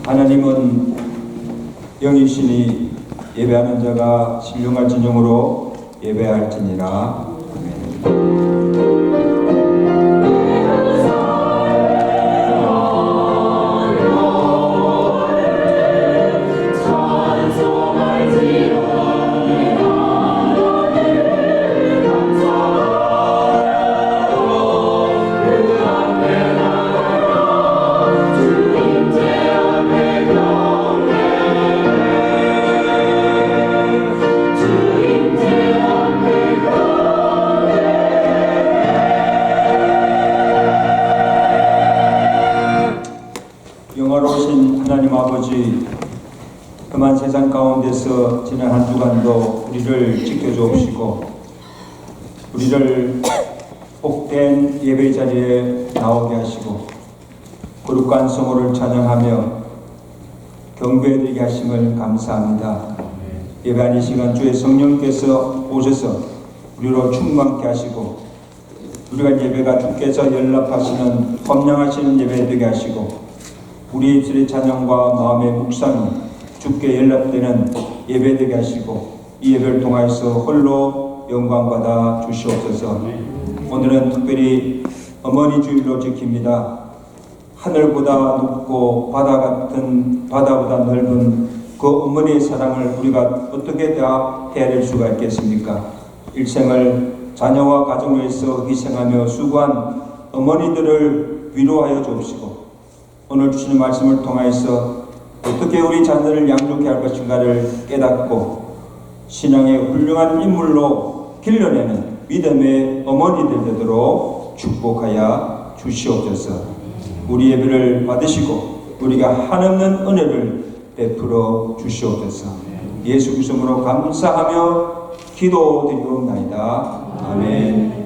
하나님은 영이시니 예배하는 자가 신령한 진정으로 예배할지니라. 아멘. 영화로우신 하나님 아버지, 험한 세상 가운데서 지난 한 주간도 우리를 지켜주옵시고 우리를 복된 예배 자리에 나오게 하시고 거룩한 성호를 찬양하며 경배드리게 하심을 감사합니다. 예배하는 이 시간 주의 성령께서 오셔서 우리로 충만케 하시고 우리가 예배가 주께서 연락하시는 헌명하시는 예배 되게 하시고 우리 입술의 찬양과 마음의 묵상이 주께 연락되는 예배되게 하시고 이 예배를 통하여서 홀로 영광받아 주시옵소서. 오늘은 특별히 어머니 주일로 지킵니다. 하늘보다 높고 바다보다 넓은 그 어머니의 사랑을 우리가 어떻게 다 헤아릴 수가 있겠습니까? 일생을 자녀와 가정을 위해서 희생하며 수고한 어머니들을 위로하여 주옵시고 오늘 주시는 말씀을 통하여서 어떻게 우리 자녀를 양육해야 할 것인가를 깨닫고 신앙의 훌륭한 인물로 길러내는 믿음의 어머니들 되도록 축복하여 주시옵소서. 우리 예배를 받으시고 우리가 한없는 은혜를 베풀어 주시옵소서. 예수 그리스도로 감사하며 기도드리옵나이다. 아멘.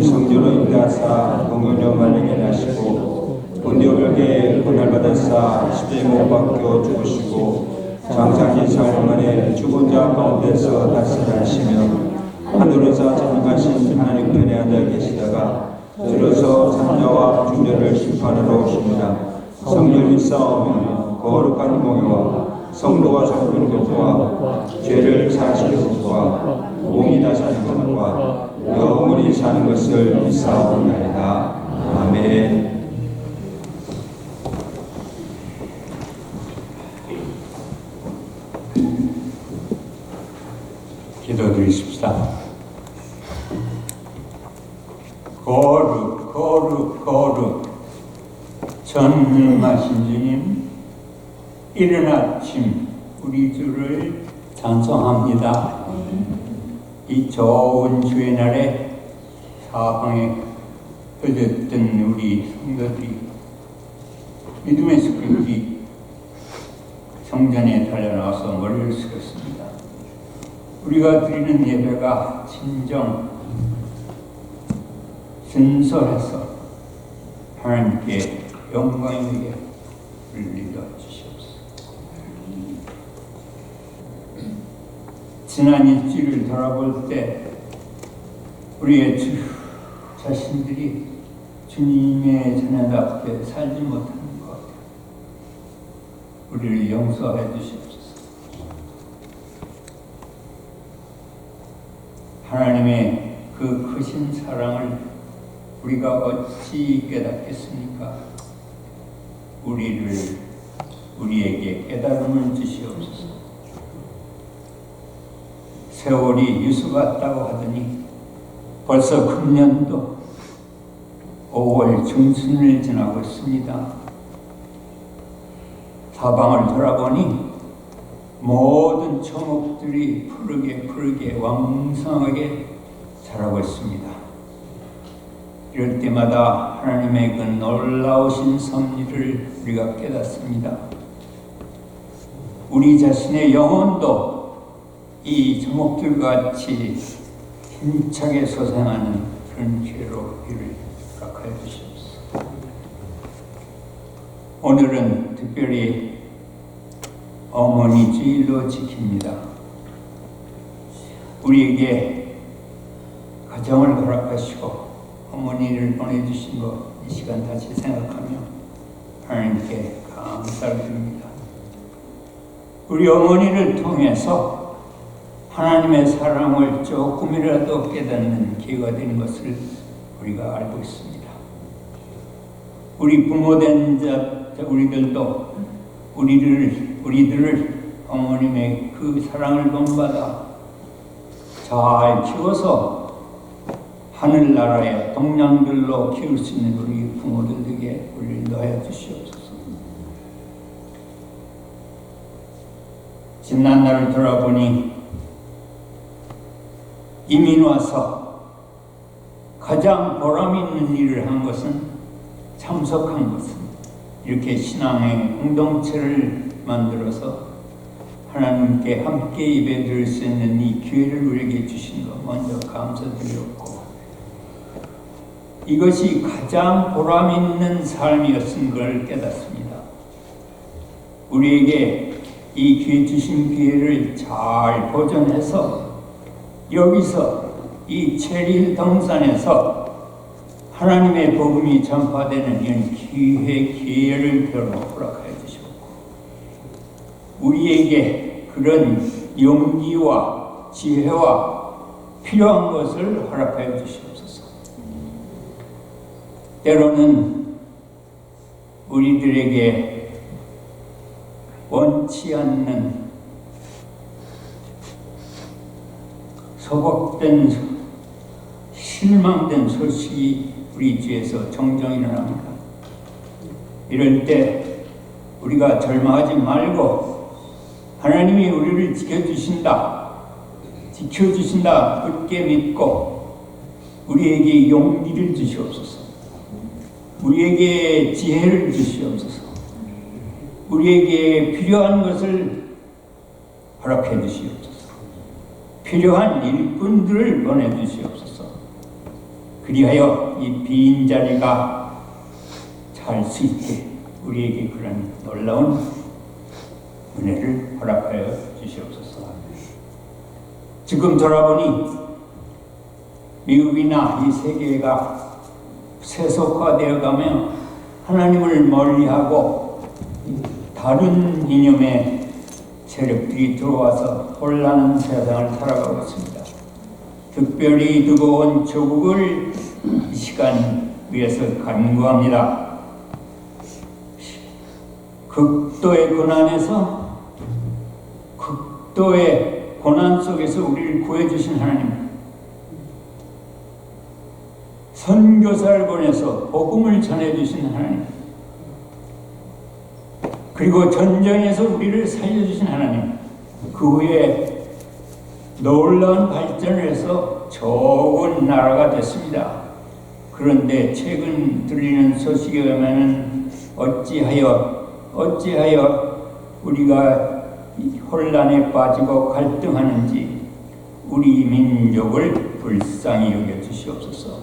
성전로 인도하사 공연료 만행에 나시고 본디오벽에 고난받았사 십자에 못 박혀 죽으시고 장사기 사흘 만에 죽은 자 가운데서 다시 나시며 하늘에서 전능하신 하나님 편에 앉아 계시다가 들어서 산자와 중녀를 심판하러 오십니다. 성령이 싸우며 거룩한 공의와 성도가 섬기는 것과 죄를 사하시는 것과 몸이 다사는 것과 영원히 사는 것을 믿사옵나이다. 아멘. 기도드리십시다. 거룩 거룩 거룩 전능하신 주님, 이른 아침 우리 주를 찬송합니다. 이 좋은 주의 날에 사방에 퍼졌던 우리 성도들이 믿음의 숲이 성전에 달려나와서 머리를 숙였습니다. 우리가 드리는 예배가 진정 순수해서 하나님께 영광에게 올리려 주시옵소서. 지난 일주일을 돌아볼 때 우리의 자신들이 주님의 전에답게 살지 못하는 것 같아요. 우리를 용서해 주시옵소서. 하나님의 그 크신 사랑을 우리가 어찌 깨닫겠습니까? 우리에게 깨달음을 주시옵소서. 세월이 유수 같다고 하더니 벌써 금년도 5월 중순을 지나고 있습니다. 사방을 돌아보니 모든 초목들이 푸르게 왕성하게 자라고 있습니다. 이럴 때마다 하나님의 그 놀라우신 섭리를 우리가 깨닫습니다. 우리 자신의 영혼도 이 초목들같이 힘차게 솟아나는 그런 기회로 이를 허락하여 주시옵소서. 오늘은 특별히 어머니 주일로 지킵니다. 우리에게 가정을 허락하시고 어머니를 보내주신 것 이 시간 다시 생각하며 하나님께 감사를 드립니다. 우리 어머니를 통해서 하나님의 사랑을 조금이라도 깨닫는 기회가 되는 것을 우리가 알고 있습니다. 우리 부모된 우리들도 우리들을 어머님의 그 사랑을 본받아 잘 키워서 하늘나라의 동량들로 키울 수 있는 우리 부모들에게 우리를 인도하여 주시옵소서. 지난 날을 돌아보니 이민 와서 가장 보람 있는 일을 한 것은 참석한 것은 이렇게 신앙의 공동체를 만들어서 하나님께 함께 예배드릴 수 있는 이 기회를 우리에게 주신 것 먼저 감사드렸고, 이것이 가장 보람 있는 삶이었은 걸 깨닫습니다. 우리에게 이 기회 주신 기회를 잘 보존해서 여기서 이 체릴 동산에서 하나님의 복음이 전파되는 이런 기회를 별로 허락하여 주셨고, 우리에게 그런 용기와 지혜와 필요한 것을 허락하여 주시옵소서. 때로는 우리들에게 원치 않는 소복된 실망된 소식이 우리 주에서 종종 일어납니다. 이럴 때 우리가 절망하지 말고 하나님이 우리를 지켜주신다 굳게 믿고 우리에게 용기를 주시옵소서. 우리에게 지혜를 주시옵소서. 우리에게 필요한 것을 허락해 주시옵소서. 필요한 일꾼들을 보내주시옵소서. 그리하여 이 빈 자리가 찰 수 있게 우리에게 그런 놀라운 은혜를 허락하여 주시옵소서. 지금 돌아보니 미국이나 이 세계가 세속화되어가며 하나님을 멀리하고 다른 이념의 세력들이 들어와서 혼란한 세상을 살아가고 있습니다. 특별히 뜨거운 조국을 이 시간 위해서 간구합니다. 극도의 고난에서 극도의 고난 속에서 우리를 구해주신 하나님, 선교사를 보내서 복음을 전해주신 하나님, 그리고 전쟁에서 우리를 살려주신 하나님, 그 후에 놀라운 발전을 해서 좋은 나라가 됐습니다. 그런데 최근 들리는 소식에 의하면 어찌하여 우리가 혼란에 빠지고 갈등하는지 우리 민족을 불쌍히 여겨주시옵소서.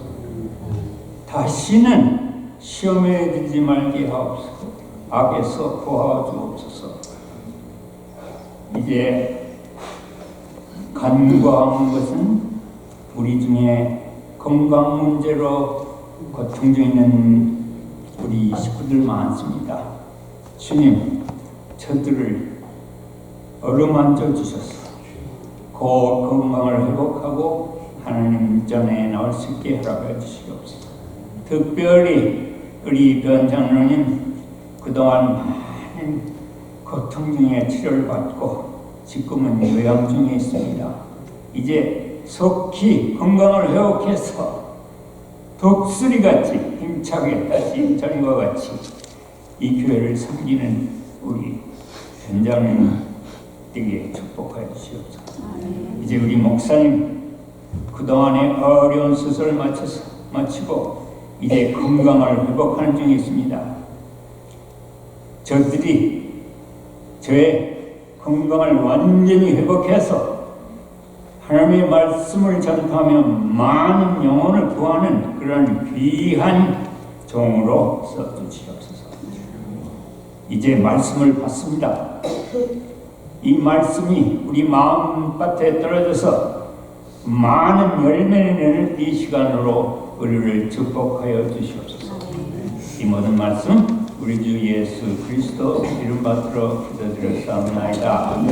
다시는 시험에 들지 말게 하옵소서. 악에서 구하여 주옵소서. 이제 간구하는 것은 우리 중에 건강 문제로 고통 중에 있는 우리 식구들 많습니다. 주님, 저들을 어루만져 주셔서 곧 건강을 회복하고 하나님 전에 나올 수 있게 허락해 주시옵소서. 특별히 우리 변 장로님 그동안 많은 고통 중에 치료를 받고 지금은 요양 중에 있습니다. 이제 속히 건강을 회복해서 독수리같이 힘차게 다시 전과 같이 이 교회를 섬기는 우리 현장님에게 축복하여 주시옵소서. 이제 우리 목사님 그동안의 어려운 수술을 마치고 이제 건강을 회복하는 중에 있습니다. 저들이 저의 건강을 완전히 회복해서 하나님의 말씀을 전파하며 많은 영혼을 구하는 그런 귀한 종으로 써주시옵소서. 이제 말씀을 받습니다. 이 말씀이 우리 마음밭에 떨어져서 많은 열매를 내는 이 시간으로 우리를 축복하여 주시옵소서. 이 모든 말씀 우리 주 예수 그리스도 이름 받들어 기도드렸사옵나이다.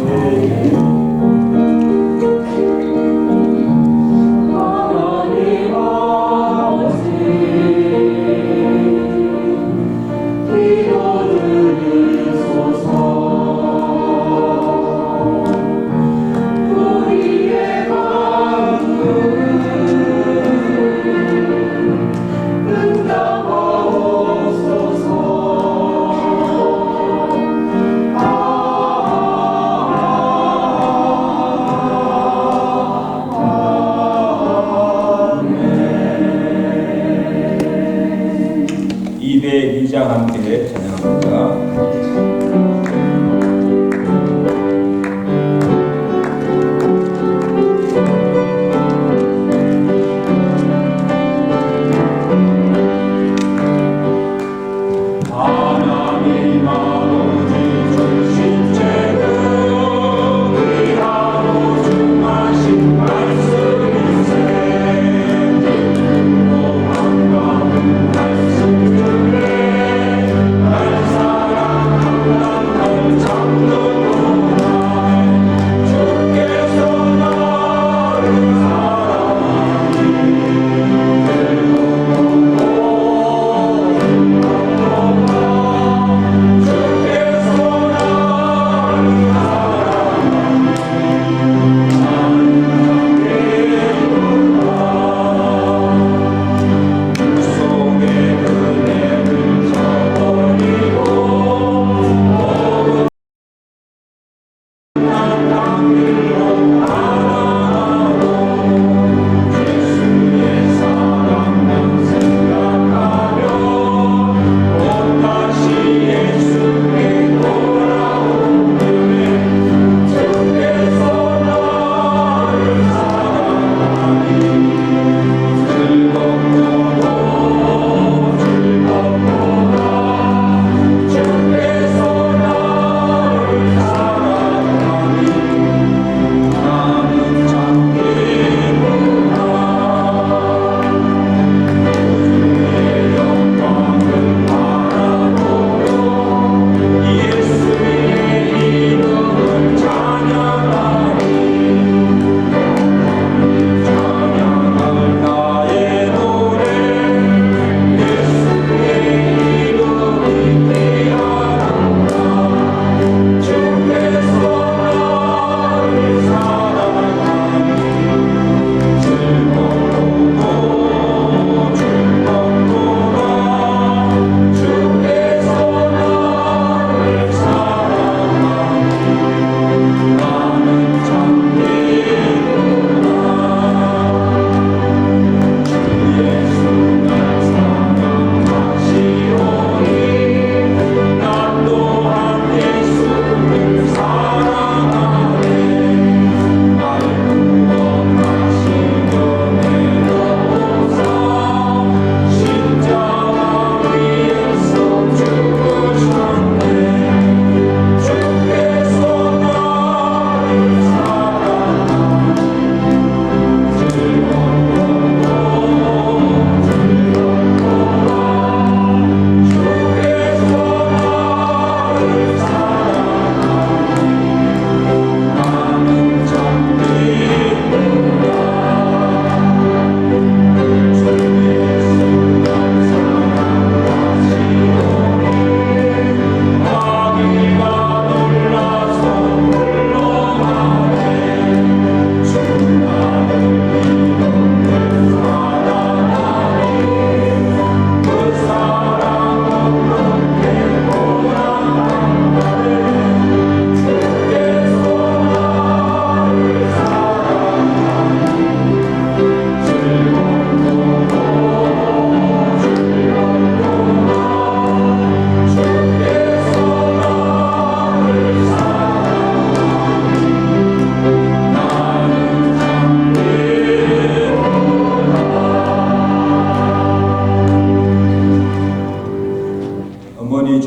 함께 찬양합니다. 사랑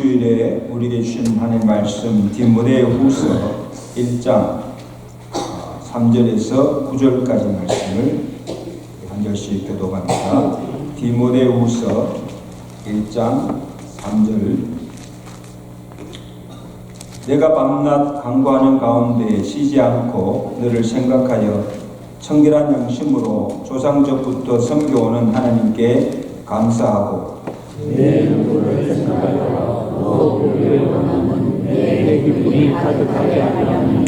주일에 우리에게 주신 하나님의 말씀 디모데후서 1장 3절에서 9절까지 말씀을 한 절씩 교독합니다. 디모데후서 1장 3절. 내가 밤낮 간구하는 가운데 쉬지 않고 너를 생각하여 청결한 양심으로 조상적부터 섬겨오는 하나님께 감사하고 내 누구를 생각하여 또 그를 원하는 내 기쁨이 가득하게 하려니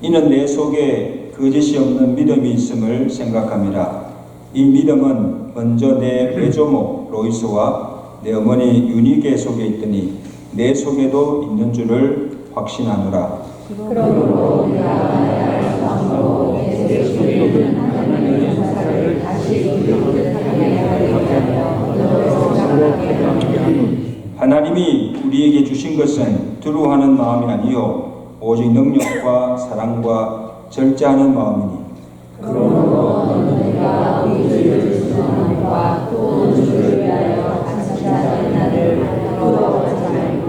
이는 내 속에 거짓이 없는 믿음이 있음을 생각함이라. 이 믿음은 먼저 내 외조모 로이스와 내 어머니 유니게 속에 있더니 내 속에도 있는 줄을 확신하노라. 그러므로 내가 나의 방으로 내 속에 있는 하나님의 역사를 다시 기억하게 하려 너로 생각하게 하노니 하나님이 우리에게 주신 것은 두려워하는 마음이 아니요 오직 능력과 사랑과 절제하는 마음이니. 그러므로 내가 의지를 주님과 또 주를 위하여 가시자는 나를 부러워하지 말고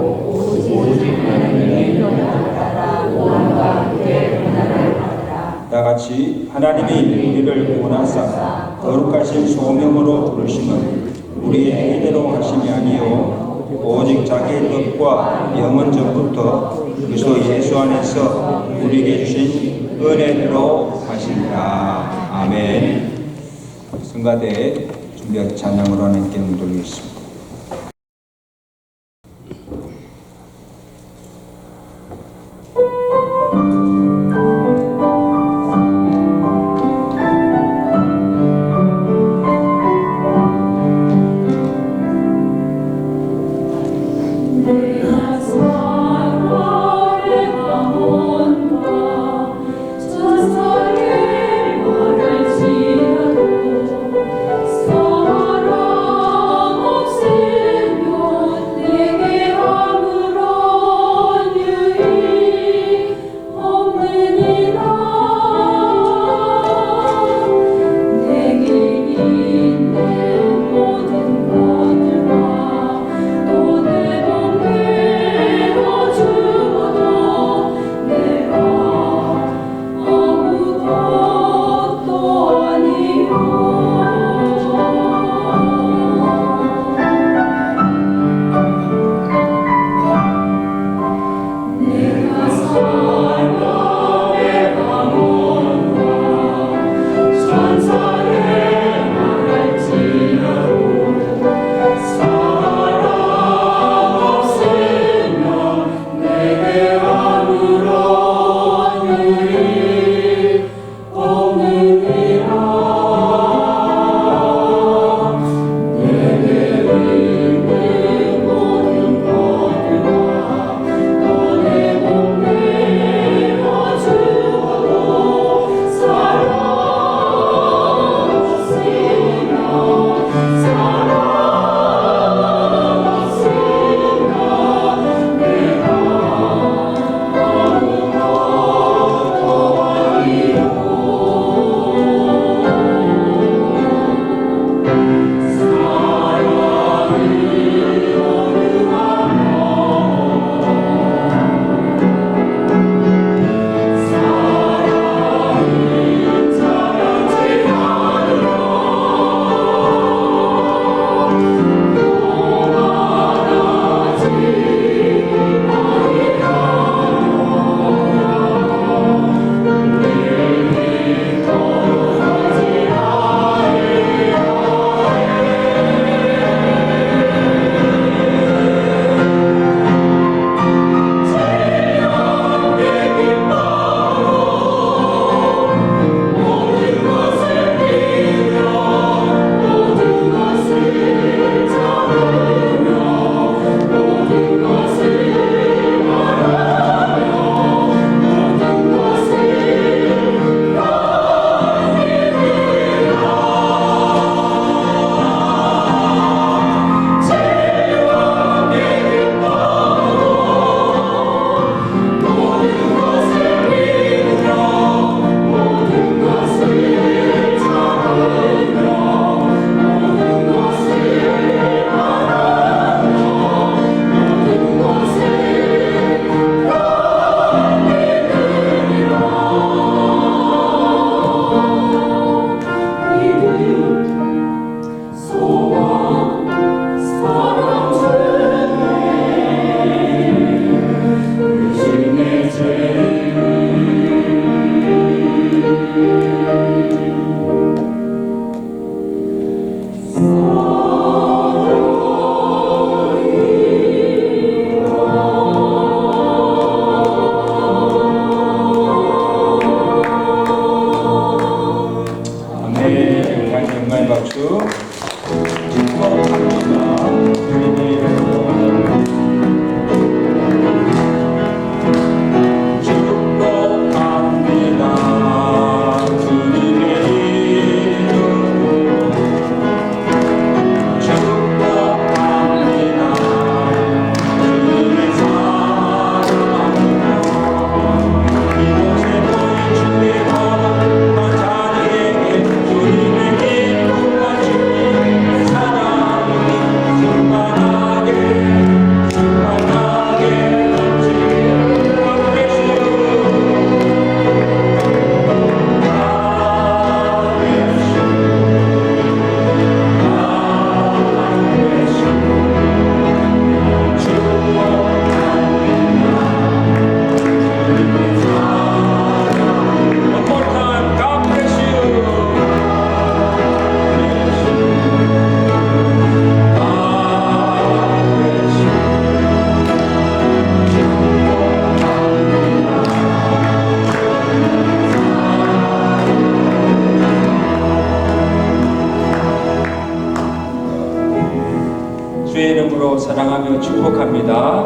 오직 하나님의 평안을 따라 마음과 함께 고난을 받으라. 다 같이 하나님이 우리를 구원하사 거룩하신 소명으로 부르심은 우리의 이대로 하심이 아니요 오직 자기의 뜻과 영원 전부터 그리스도 예수 안에서 우리에게 주신 은혜로 하시니라. 아멘. 성가대 준비한 찬양으로 하나님께 돌리겠습니다. 모든 것들과 또 내 몸을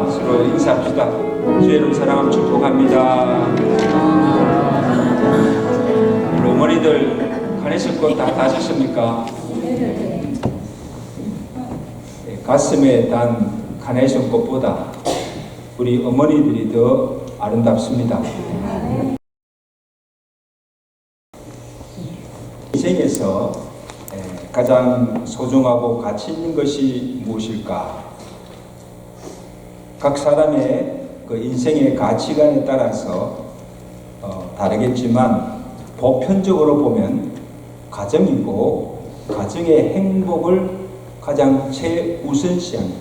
축복합니다. 서로 인사합시다. 주의 이름 사랑하며 축복합니다. 우리 어머니들 카네이션 꽃 다 다셨습니까? 가슴에 단 카네이션 꽃보다 우리 어머니들이 더 아름답습니다. 인생에서 가장 소중하고 가치 있는 것이 무엇일까? 각 사람의 그 인생의 가치관에 따라서 다르겠지만 보편적으로 보면 가정이고 가정의 행복을 가장 최우선시합니다.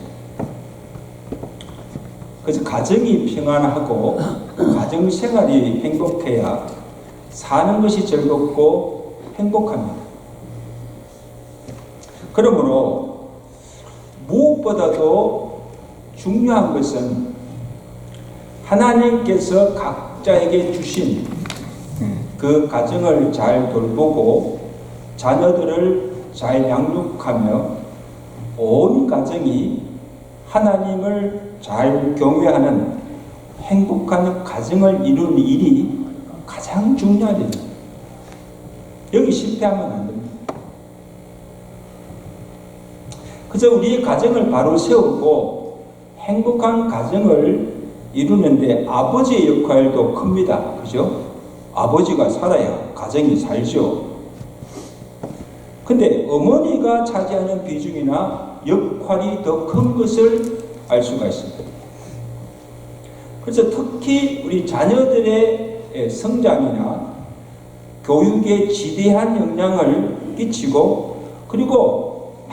그래서 가정이 평안하고 가정 생활이 행복해야 사는 것이 즐겁고 행복합니다. 그러므로 무엇보다도 중요한 것은 하나님께서 각자에게 주신 그 가정을 잘 돌보고 자녀들을 잘 양육하며 온 가정이 하나님을 잘 경외하는 행복한 가정을 이루는 일이 가장 중요한 일입니다. 여기 실패하면 안 됩니다. 그래서 우리의 가정을 바로 세우고 행복한 가정을 이루는데 아버지의 역할도 큽니다. 그죠? 아버지가 살아야 가정이 살죠. 근데 어머니가 차지하는 비중이나 역할이 더 큰 것을 알 수가 있습니다. 그래서 특히 우리 자녀들의 성장이나 교육에 지대한 영향을 끼치고 그리고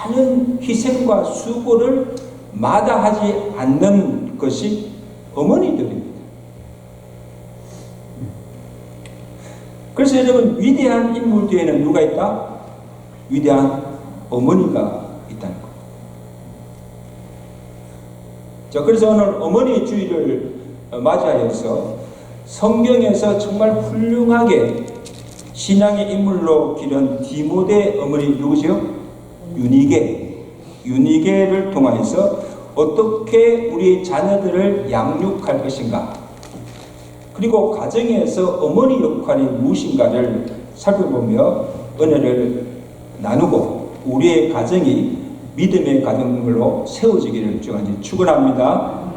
많은 희생과 수고를 마다하지 않는 것이 어머니들입니다. 그래서 여러분 위대한 인물 뒤에는 누가 있다? 위대한 어머니가 있다는 것. 자, 그래서 오늘 어머니 주일을 맞이하여서 성경에서 정말 훌륭하게 신앙의 인물로 기른 디모데 어머니 누구죠? 유니게를 통하여서 어떻게 우리 자녀들을 양육할 것인가, 그리고 가정에서 어머니 역할이 무엇인가를 살펴보며 은혜를 나누고 우리의 가정이 믿음의 가정으로 세워지기를 주간지 축원합니다.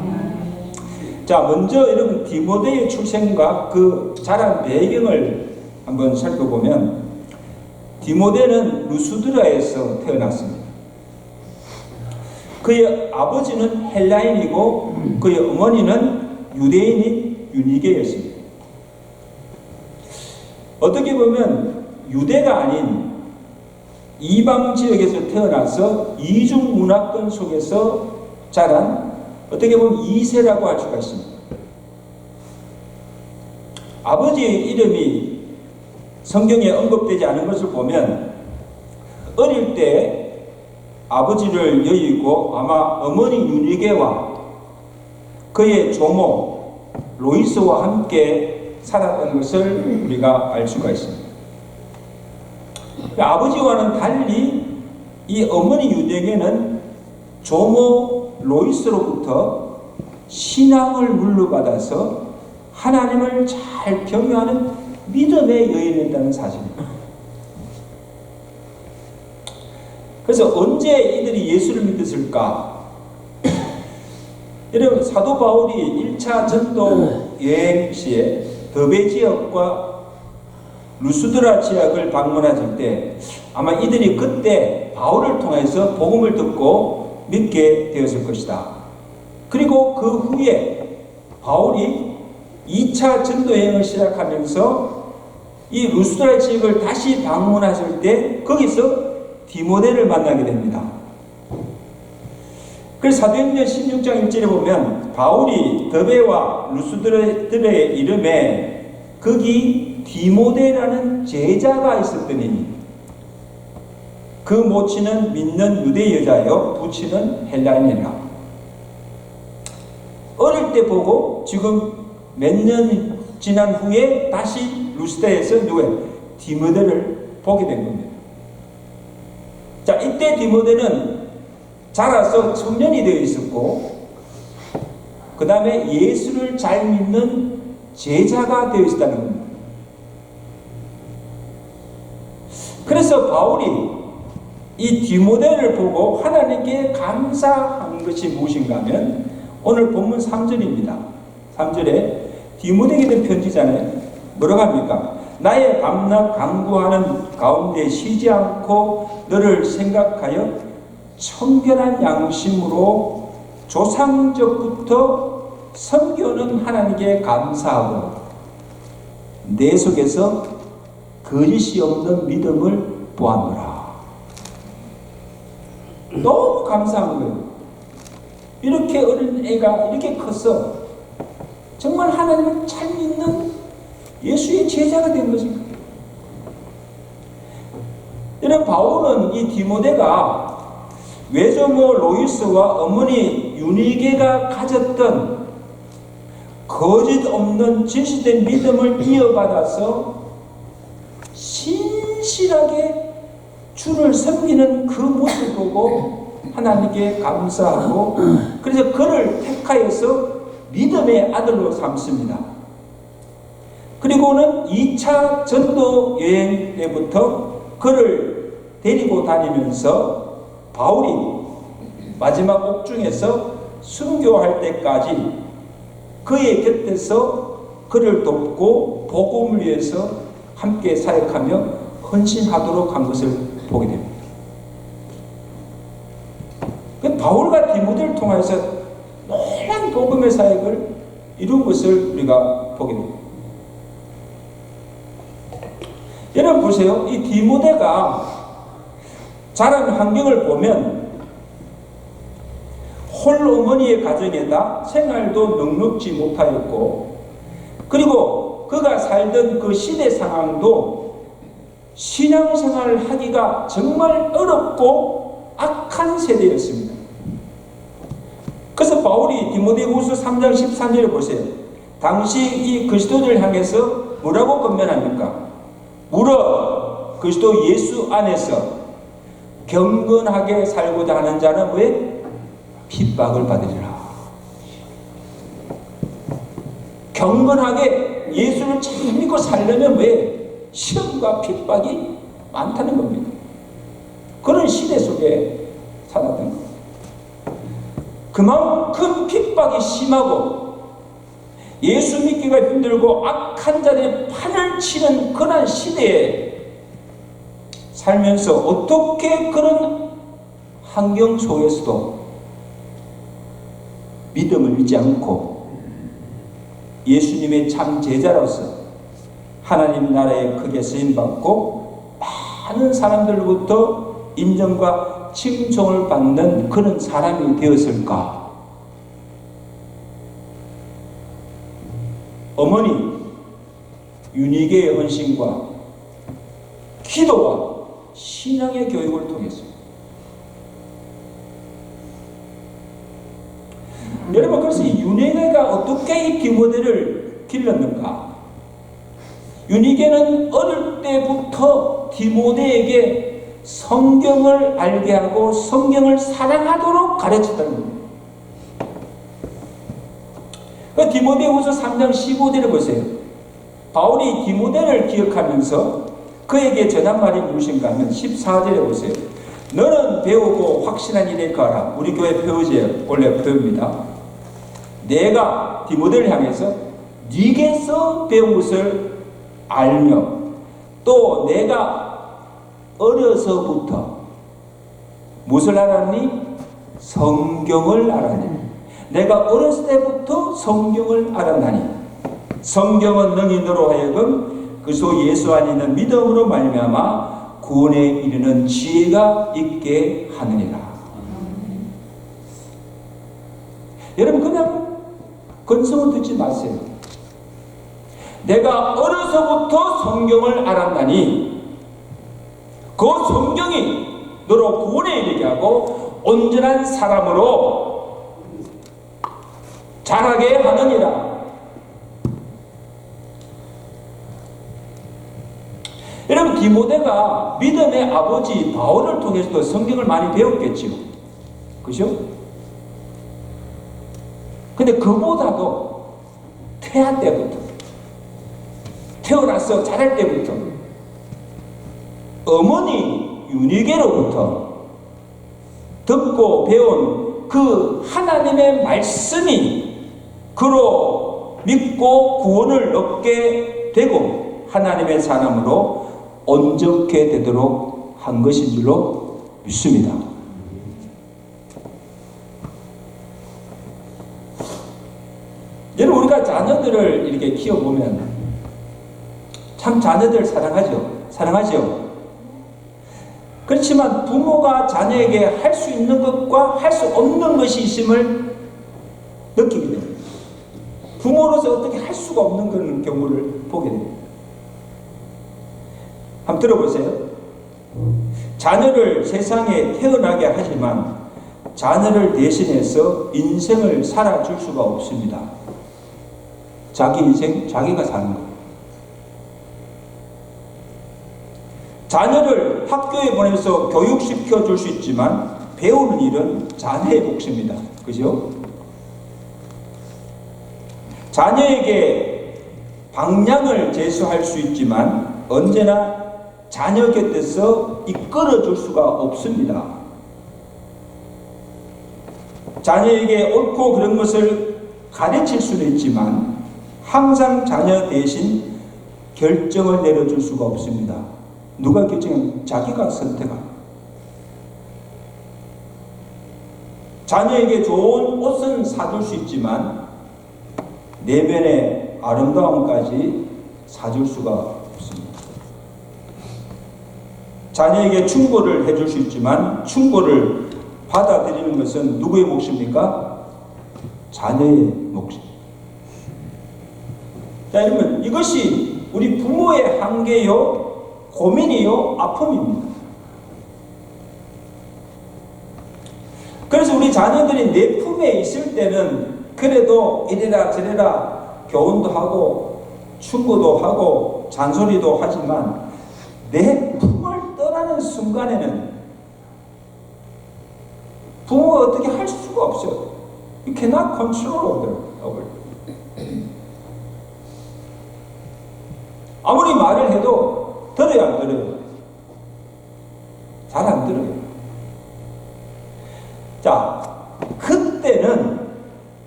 자, 먼저 여러분 디모데의 출생과 그 자란 배경을 한번 살펴보면 디모데는 루스드라에서 태어났습니다. 그의 아버지는 헬라인이고 그의 어머니는 유대인인 유니게였습니다. 어떻게 보면 유대가 아닌 이방 지역에서 태어나서 이중 문화권 속에서 자란 어떻게 보면 2세라고 할 수가 있습니다. 아버지의 이름이 성경에 언급되지 않은 것을 보면 어릴 때 아버지를 여의고 아마 어머니 유니게와 그의 조모 로이스와 함께 살았던 것을 우리가 알 수가 있습니다. 아버지와는 달리 이 어머니 유니게는 조모 로이스로부터 신앙을 물려받아서 하나님을 잘 경외하는 믿음의 여인이었다는 사실입니다. 그래서 언제 이들이 예수를 믿었을까? 여러분 사도 바울이 1차 전도 여행 시에 더베 지역과 루스드라 지역을 방문하실 때 아마 이들이 그때 바울을 통해서 복음을 듣고 믿게 되었을 것이다. 그리고 그 후에 바울이 2차 전도 여행을 시작하면서 이 루스드라 지역을 다시 방문하실 때 거기서 디모데를 만나게 됩니다. 그래서 사도행전 16장 1절에 보면 바울이 더베와 루스드라의 이름에 거기 디모데라는 제자가 있었더니 그 모친은 믿는 유대 여자요 부친은 헬라인이라. 어릴 때 보고 지금 몇 년 지난 후에 다시 루스드라에서 누구예요? 디모데를 보게 된 겁니다. 자, 이때 디모데는 자라서 청년이 되어 있었고 그 다음에 예수를 잘 믿는 제자가 되어 있다는 겁니다. 그래서 바울이 이 디모데를 보고 하나님께 감사한 것이 무엇인가 하면 오늘 본문 3절입니다. 3절에 디모데에게 된 편지잖아요. 뭐라고 합니까? 나의 밤낮 강구하는 가운데 쉬지 않고 너를 생각하여 청결한 양심으로 조상적부터 섬겨오는 하나님께 감사하고 내 속에서 거짓이 없는 믿음을 보았노라. 너무 감사한 거예요. 이렇게 어린 애가 이렇게 컸어. 정말 하나님을 잘 믿는 예수의 제자가 된 것입니다. 여러분, 바울은 이 디모데가 외조모 로이스와 어머니 유니게가 가졌던 거짓 없는 진실된 믿음을 이어받아서 신실하게 주를 섬기는 그 모습을 보고 하나님께 감사하고 그래서 그를 택하여서 믿음의 아들로 삼습니다. 그리고는 2차 전도 여행 때부터 그를 데리고 다니면서 바울이 마지막 옥중에서 순교할 때까지 그의 곁에서 그를 돕고 복음을 위해서 함께 사역하며 헌신하도록 한 것을 보게 됩니다. 바울과 디모데를 통해서 놀라운 복음의 사역을 이룬 것을 우리가 보게 됩니다. 여러분 보세요. 이 디모데가 자란 환경을 보면 홀어머니의 가정에다 생활도 넉넉지 못하였고 그리고 그가 살던 그 시대 상황도 신앙생활을 하기가 정말 어렵고 악한 세대였습니다. 그래서 바울이 디모데후서 3장 13절을 보세요. 당시 이 그리스도를 향해서 뭐라고 권면합니까? 물어 그리스도 예수 안에서 경건하게 살고자 하는 자는 왜? 핍박을 받으리라. 경건하게 예수를 잘 믿고 살려면 왜? 시험과 핍박이 많다는 겁니다. 그런 시대 속에 살았던 겁니다. 그만큼 핍박이 심하고 예수 믿기가 힘들고 악한 자들의 판을 치는 그런 시대에 살면서 어떻게 그런 환경 속에서도 믿음을 잃지 않고 예수님의 참 제자로서 하나님 나라에 크게 쓰임받고 많은 사람들로부터 인정과 칭송을 받는 그런 사람이 되었을까? 어머니 유니게의 헌신과 기도와 신앙의 교육을 통해서 여러분, 그래서 이 유니게가 어떻게 이 디모데를 길렀는가? 유니게는 어릴 때부터 디모데에게 성경을 알게 하고 성경을 사랑하도록 가르쳤다는 겁니다. 그 디모데후서 3장 15절을 보세요. 바울이 디모데를 기억하면서 그에게 전한 말이 무엇인가 하면 14절에 보세요. 너는 배우고 확신한 일에 가라. 우리 교회 표어제 원래 표입니다. 내가 디모데를 향해서 네게서 배운 것을 알며 또 내가 어려서부터 무엇을 알았니? 성경을 알았니? 내가 어렸을 때부터 성경을 알았나니 성경은 능히 너로 하여금 그리스도 예수 안에 있는 믿음으로 말미암아 구원에 이르는 지혜가 있게 하느니라. 여러분, 그냥 건성을 듣지 마세요. 내가 어려서부터 성경을 알았나니 그 성경이 너로 구원에 이르게 하고 온전한 사람으로 자라게 하느니라. 여러분, 디모데가 믿음의 아버지 바울을 통해서도 성경을 많이 배웠겠죠. 그죠? 근데 그보다도 태아 때부터, 태어나서 자랄 때부터 어머니 윤희계로부터 듣고 배운 그 하나님의 말씀이 그로 믿고 구원을 얻게 되고 하나님의 사람으로 온전케 되도록 한 것인 줄로 믿습니다. 여러분, 우리가 자녀들을 이렇게 키워보면 참 자녀들 사랑하죠. 그렇지만 부모가 자녀에게 할 수 있는 것과 할 수 없는 것이 있음을 느끼게 됩니다. 부모로서 어떻게 할 수가 없는 그런 경우를 보게 됩니다. 한번 들어보세요. 자녀를 세상에 태어나게 하지만 자녀를 대신해서 인생을 살아줄 수가 없습니다. 자기 인생 자기가 사는 거예요. 자녀를 학교에 보내서 교육시켜 줄 수 있지만 배우는 일은 자녀의 몫입니다. 그죠? 자녀에게 방향을 제시할 수 있지만 언제나 자녀 곁에서 이끌어 줄 수가 없습니다. 자녀에게 옳고 그런 것을 가르칠 수는 있지만 항상 자녀 대신 결정을 내려줄 수가 없습니다. 누가 결정하면 자기가 선택합니다. 자녀에게 좋은 옷은 사줄 수 있지만 내면의 아름다움까지 사줄 수가 없습니다. 자녀에게 충고를 해줄 수 있지만 충고를 받아들이는 것은 누구의 몫입니까? 자녀의 몫입니다. 자, 여러분, 이것이 우리 부모의 한계요, 고민이요, 아픔입니다. 그래서 우리 자녀들이 내 품에 있을 때는 그래도 이래라 저래라 교훈도 하고 충고도 하고 잔소리도 하지만 내 품을 떠나는 순간에는 부모가 어떻게 할 수가 없어요. You cannot control over. 아무리 말을 해도 들어요, 안 들어요? 잘 안 들어요. 자, 그때는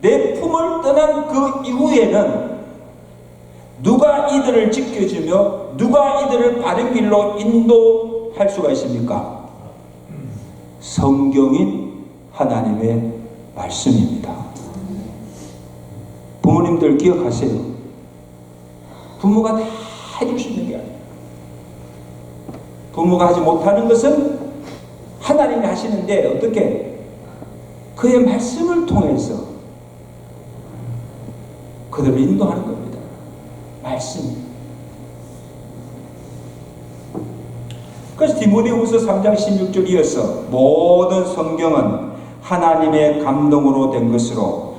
내 품을 떠난 그 이후에는 누가 이들을 지켜주며 누가 이들을 바른 길로 인도할 수가 있습니까? 성경인 하나님의 말씀입니다. 부모님들 기억하세요. 부모가 다 해줄 수 있는 게 아니에요. 부모가 하지 못하는 것은 하나님이 하시는데 어떻게? 그의 말씀을 통해서 그들을 인도하는 겁니다. 말씀. 그래서 디모데후서 3장 16절 이어서 모든 성경은 하나님의 감동으로 된 것으로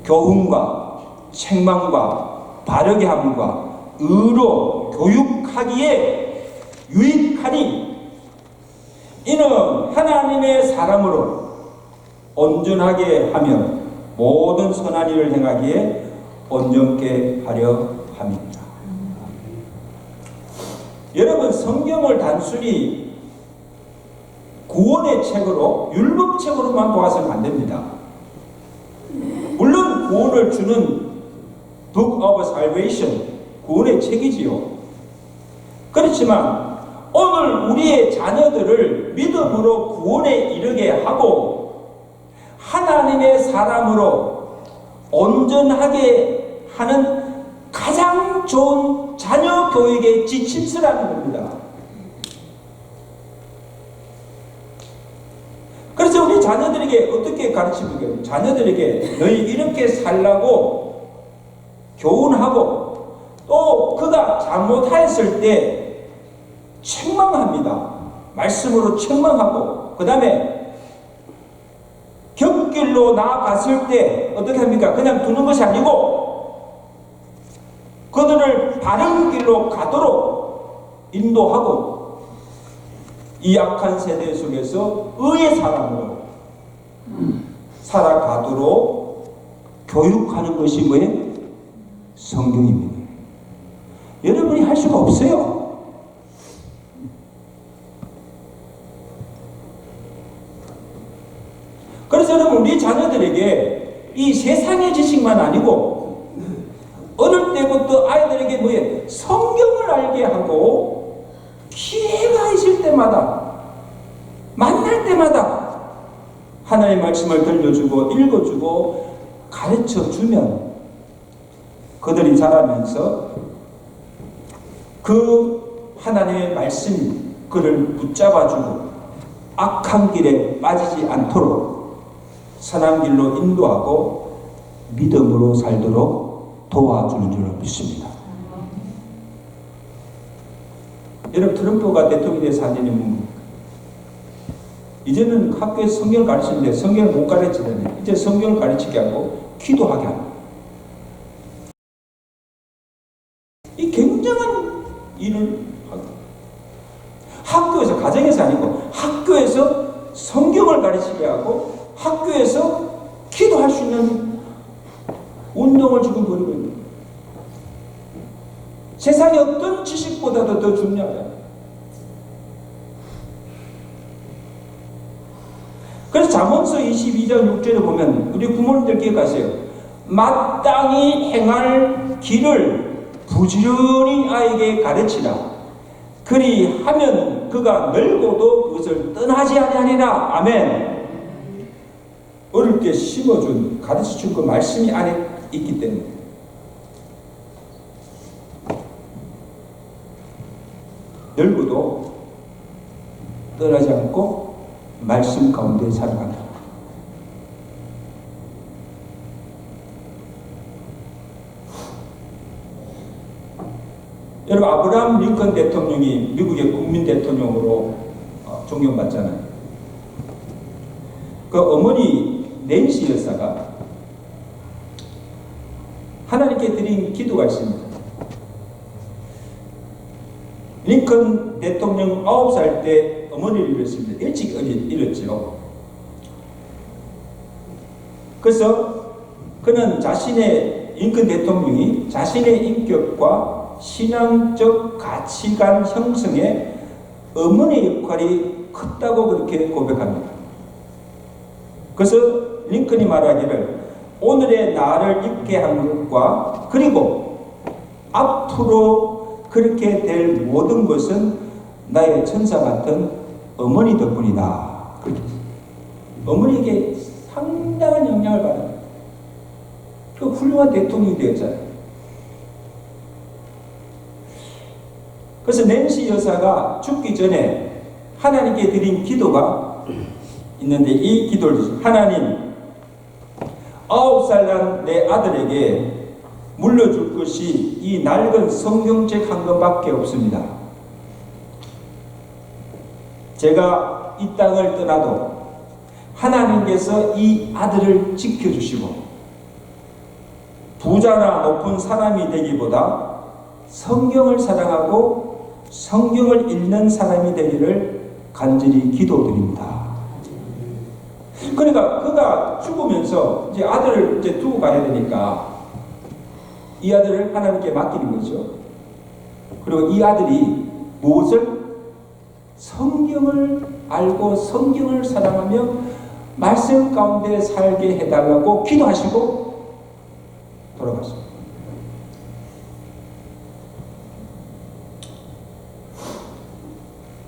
교훈과 책망과 바르게 함과 의로 교육하기에 유익하니 이는 하나님의 사람으로 온전하게 하며 모든 선한 일을 행하기에 온전케 하려 함입니다. 여러분, 성경을 단순히 구원의 책으로 율법책으로만 보아서는 안 됩니다. 물론 구원을 주는 Book of Salvation, 구원의 책이지요. 그렇지만 오늘 우리의 자녀들을 믿음으로 구원에 이르게 하고 하나님의 사람으로 온전하게 하는 가장 좋은 자녀 교육의 지침서라는 겁니다. 그래서 우리 자녀들에게 어떻게 가르치는 자녀들에게 너희 이렇게 살라고 교훈하고 또 그가 잘못하였을 때 책망합니다. 말씀으로 책망하고 그 다음에 곁길로 나아갔을 때 어떻게 합니까? 그냥 두는 것이 아니고 그들을 바른 길로 가도록 인도하고 이 악한 세대 속에서 의의 사람으로 살아가도록 교육하는 것이 뭐예요? 성경입니다. 여러분이 할 수가 없어요. 그래서 여러분, 우리 자녀들에게 이 세상의 지식만 아니고 어릴 때부터 아이들에게 뭐예요? 성경을 알게 하고 기회가 있을 때마다, 만날 때마다 하나님의 말씀을 들려주고 읽어주고 가르쳐주면 그들이 자라면서 그 하나님의 말씀이 그를 붙잡아주고 악한 길에 빠지지 않도록 선한 길로 인도하고 믿음으로 살도록 도와주는 줄 믿습니다. 여러분, 트럼프가 대통령이 돼서 한 일이 뭡니까? 이제는 학교에서 성경을 가르치는데 성경을 못 가르치다니 이제 성경을 가르치게 하고 기도하게 합니다. 이 굉장한 일을 합니다. 학교에서, 가정에서 아니고 학교에서 성경을 가르치게 하고 학교에서 기도할 수 있는 운동을 지금 벌이고 있는 거예요. 세상의 어떤 지식보다도 더 중요해요. 그래서 잠언서 22장 6절에 보면 우리 부모님들 기억하세요. 마땅히 행할 길을 부지런히 아이에게 가르치라. 그리하면 그가 늙어도 그것을 떠나지 아니하리라. 아멘. 어릴 때 심어준, 가르쳐준 그 말씀이 안에 있기 때문에 늙어도 떠나지 않고 말씀 가운데 살아간다. 여러분, 아브라함 링컨 대통령이 미국의 국민 대통령으로 존경받잖아요. 그 어머니 낸시 여사가 하나님께 드린 기도가 있습니다. 링컨 대통령 9살 때 어머니를 잃었습니다. 일찍 잃었죠. 그래서 그는 링컨 대통령이 자신의 인격과 신앙적 가치관 형성에 어머니의 역할이 컸다고 그렇게 고백합니다. 그래서 링컨이 말하기를 오늘의 나를 있게 한 것과 그리고 앞으로 그렇게 될 모든 것은 나의 천사 같은 어머니 덕분이다. 어머니에게 상당한 영향을 받아요. 그 훌륭한 대통령이 되었잖아요. 그래서 낸시 여사가 죽기 전에 하나님께 드린 기도가 있는데 이 기도를 하나님 9살 난 내 아들에게 물려줄 것이 이 낡은 성경책 한 권밖에 없습니다. 제가 이 땅을 떠나도 하나님께서 이 아들을 지켜주시고 부자나 높은 사람이 되기보다 성경을 사랑하고 성경을 읽는 사람이 되기를 간절히 기도드립니다. 그러니까 그가 죽으면서 이제 아들을 이제 두고 가야 되니까 이 아들을 하나님께 맡기는 거죠. 그리고 이 아들이 무엇을? 성경을 알고 성경을 사랑하며 말씀 가운데 살게 해달라고 기도하시고 돌아갔습니다.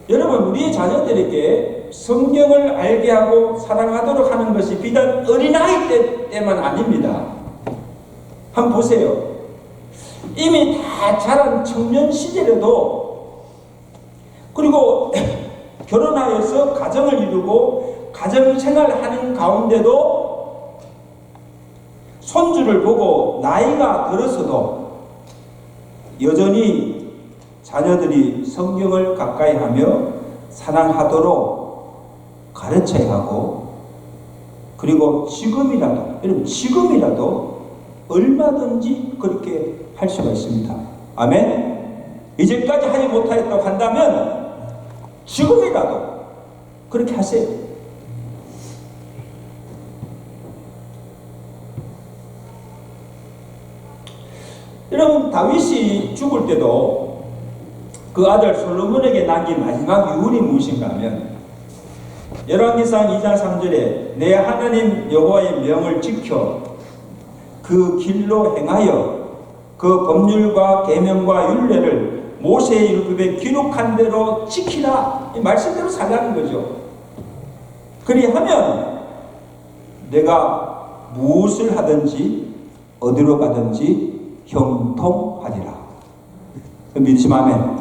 여러분, 우리 자녀들에게 성경을 알게 하고 사랑하도록 하는 것이 비단 어린아이 때만 아닙니다. 한번 보세요. 이미 다 자란 청년 시절에도 그리고 결혼하여서 가정을 이루고 가정생활을 하는 가운데도 손주를 보고 나이가 들어서도 여전히 자녀들이 성경을 가까이 하며 사랑하도록 가르쳐야 하고 그리고 지금이라도 얼마든지 그렇게 할 수가 있습니다. 아멘? 이제까지 하지 못하였다고 한다면 지금이라도 그렇게 하세요. 여러분, 다윗이 죽을 때도 그 아들 솔로몬에게 남긴 마지막 유언이 무엇인가 하면 열왕기상 2장 3절에 내 하나님 여호와의 명을 지켜 그 길로 행하여 그 법률과 계명과 율례를 모세의 율법에 기록한 대로 지키라, 이 말씀대로 살라는 거죠. 그리하면 내가 무엇을 하든지 어디로 가든지 형통하리라. 믿으시면 아멘.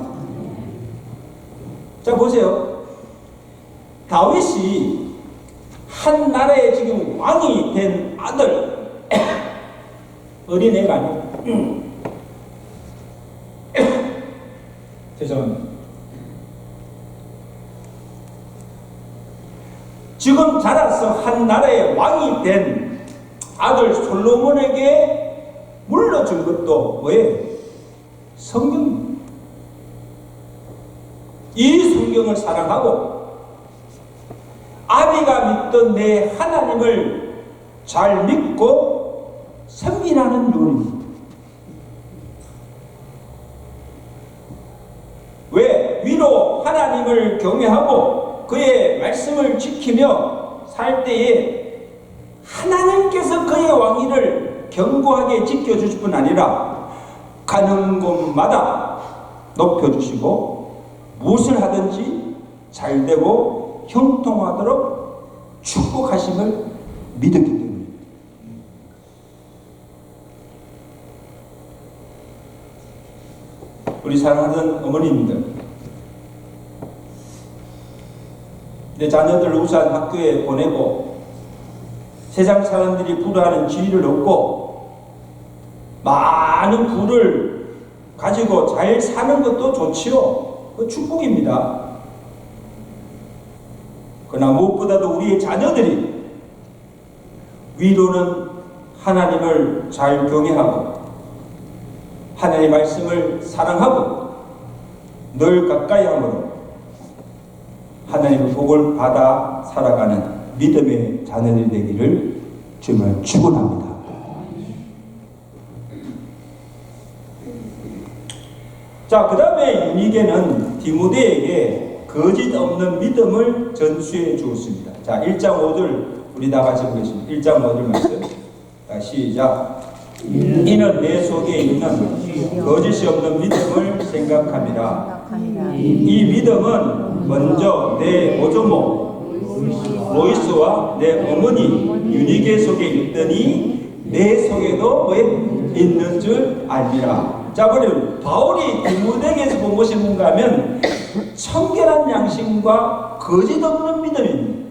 자, 보세요. 다윗이 한 나라의 지금 왕이 된 아들, 어린애가 아니고, 죄송합니다. 지금 자라서 한 나라의 왕이 된 아들 솔로몬에게 물려준 것도 뭐예요? 성경입니다. 이 성경을 사랑하고 아비가 믿던 내 하나님을 잘 믿고 섬기라는 요리입니다. 왜? 위로 하나님을 경외하고 그의 말씀을 지키며 살 때에 하나님께서 그의 왕위를 견고하게 지켜주실 뿐 아니라 가는 곳마다 높여주시고 무엇을 하든지 잘되고 형통하도록 축복하심을 믿었기 때문입니다. 우리 사랑하는 어머니입니다. 내 자녀들을 우선 학교에 보내고 세상 사람들이 부러워하는 지위를 얻고 많은 부를 가지고 잘 사는 것도 좋지요. 그 축복입니다. 그러나 무엇보다도 우리의 자녀들이 위로는 하나님을 잘 경외하고 하나님의 말씀을 사랑하고 늘 가까이 함으로 하나님의 복을 받아 살아가는 믿음의 자녀들이 되기를 정말 축원합니다. 자, 그 다음에 유니게는 디모데에게 거짓 없는 믿음을 전수해 주었습니다. 자, 1장 5절 우리 다 같이 보겠습니다. 1장 5절 말씀. 자, 시작. 이는 내 속에 있는 거짓이 없는 믿음을 생각합니다. 이 믿음은 먼저 내 오조모 로이스와 내 어머니 유니게 속에 있더니 내 속에도 왜 있는 줄 알리라. 자, 그럼 바울이 디모데에게서 본 것이 뭔가 하면 청결한 양심과 거짓 없는 믿음입니다.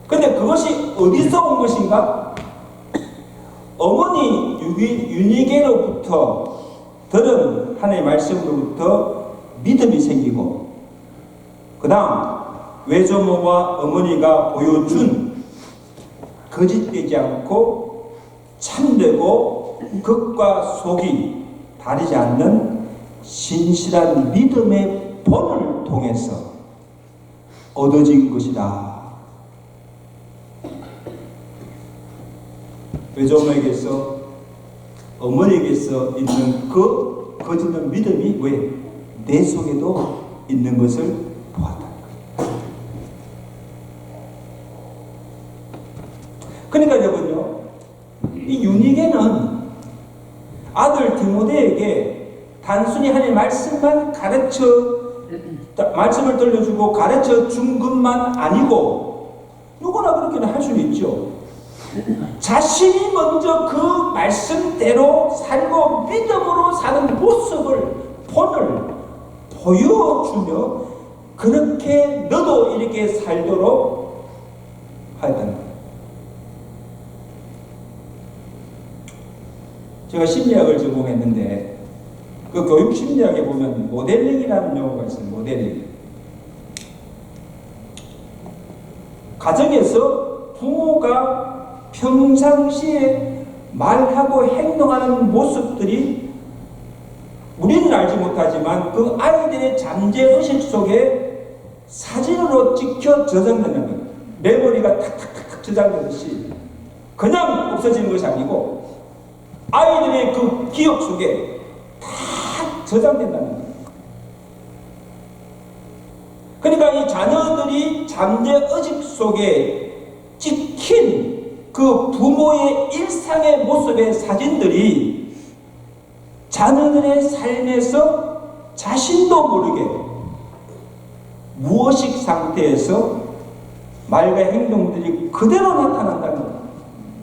근데 그것이 어디서 온 것인가? 어머니 유니게로부터 들은 하나님의 말씀으로부터 믿음이 생기고 그 다음 외조모와 어머니가 보여준 거짓되지 않고 참되고 겉과 속이 다르지 않는 신실한 믿음의 본을 통해서 얻어진 것이다. 외조모에게서 어머니에게서 있는 그 거짓된 믿음이 왜? 내 속에도 있는 것을 보았다. 그러니까 여러분요, 이 유니게는 아들 디모데에게 단순히 하나님의 말씀을 들려주고 가르쳐 준 것만 아니고 누구나 그렇게는 할 수는 있죠. 자신이 먼저 그 말씀대로 살고 믿음으로 사는 모습을 본을 보여주며 그렇게 너도 이렇게 살도록 하였다는 거예요. 제가 심리학을 전공했는데 그 교육 심리학에 보면 모델링이라는 용어가 있어요. 모델링. 가정에서 부모가 평상시에 말하고 행동하는 모습들이 우리는 알지 못하지만 그 아이들의 잠재의식 속에 사진으로 찍혀 저장되는 거예요. 메모리가 탁탁탁탁 저장되듯이 그냥 없어지는 것이 아니고 아이들의 그 기억 속에 다 저장된다는 거예요. 그러니까 이 자녀들이 잠재의식 속에 찍힌 그 부모의 일상의 모습의 사진들이 자녀들의 삶에서 자신도 모르게 무의식 상태에서 말과 행동들이 그대로 나타난다는 것.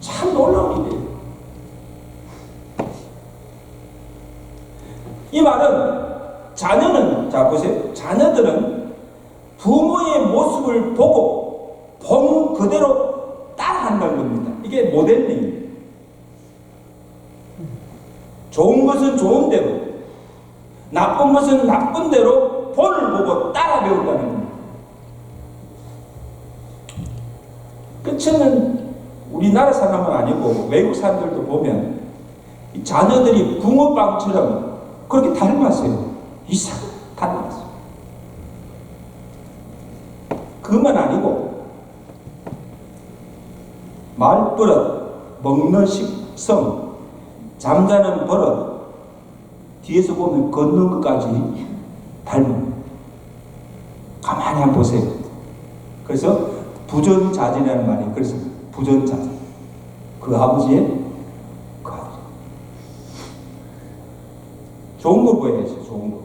참 놀라운 일이에요. 이 말은 자녀는, 자 보세요. 자녀들은 부모의 모습을 보고 본 그대로 따라한다는 겁니다. 이게 모델링이에요. 좋은 것은 좋은 대로, 나쁜 것은 나쁜 대로 본을 보고 따라 배운다는 겁니다. 끝은 우리나라 사람은 아니고 외국 사람들도 보면 이 자녀들이 붕어빵처럼 그렇게 닮았어요. 이상 닮았어요. 그것만 아니고 말버릇, 먹는 식성, 잠자는 버릇, 뒤에서 보면 걷는 것까지 닮은. 가만히 한번 보세요. 그래서 부전자진이라는 말이, 그래서 부전자진. 그 아버지의 그 아버지. 좋은 거 보여야죠, 좋은 거.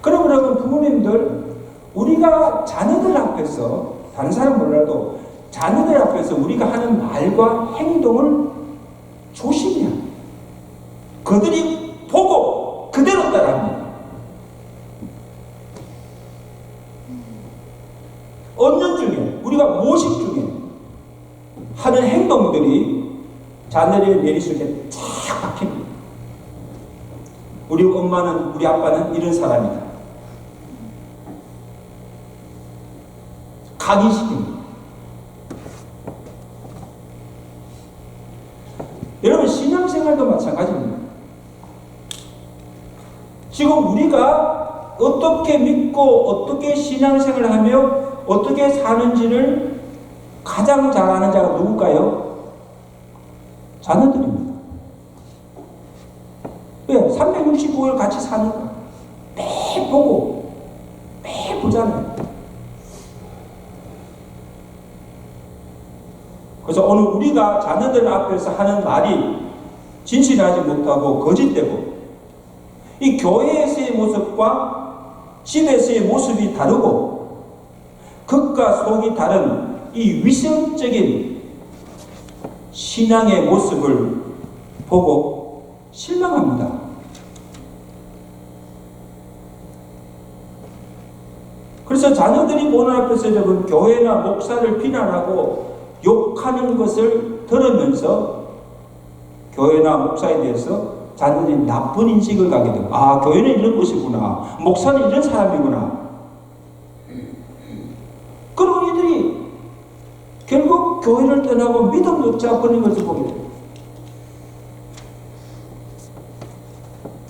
그러면 부모님들, 우리가 자녀들 앞에서, 다른 사람 몰라도 자녀들 앞에서 우리가 하는 말과 행동을 조심해야 합니다. 그들이 보고 그대로 따라합니다. 언년 중에, 우리가 무의식 중에 하는 행동들이 자녀의 머릿속에 쫙 박힙니다. 우리 엄마는, 우리 아빠는 이런 사람이다. 각인시킵니다. 여러분, 신앙생활도 마찬가지입니다. 지금 우리가 어떻게 믿고 어떻게 신앙생활을 하며 어떻게 사는지를 가장 잘 아는 자가 누굴까요? 자녀들입니다. 왜? 365일 같이 사니까 매일 보고 매일 보잖아요. 그래서 오늘 우리가 자녀들 앞에서 하는 말이 진실하지 못하고 거짓되고, 이 교회에서의 모습과 집에서의 모습이 다르고 겉과 속이 다른 이 위선적인 신앙의 모습을 보고 실망합니다. 그래서 자녀들이 보는 앞에서 여러분, 교회나 목사를 비난하고 욕하는 것을 들으면서 교회나 목사에 대해서 자녀들이 나쁜 인식을 가게 되고, 아, 교회는 이런 것이구나, 목사는 이런 사람이구나. 그럼 이들이 결국 교회를 떠나고 믿음 놓자 버리는 것을 보게 돼요.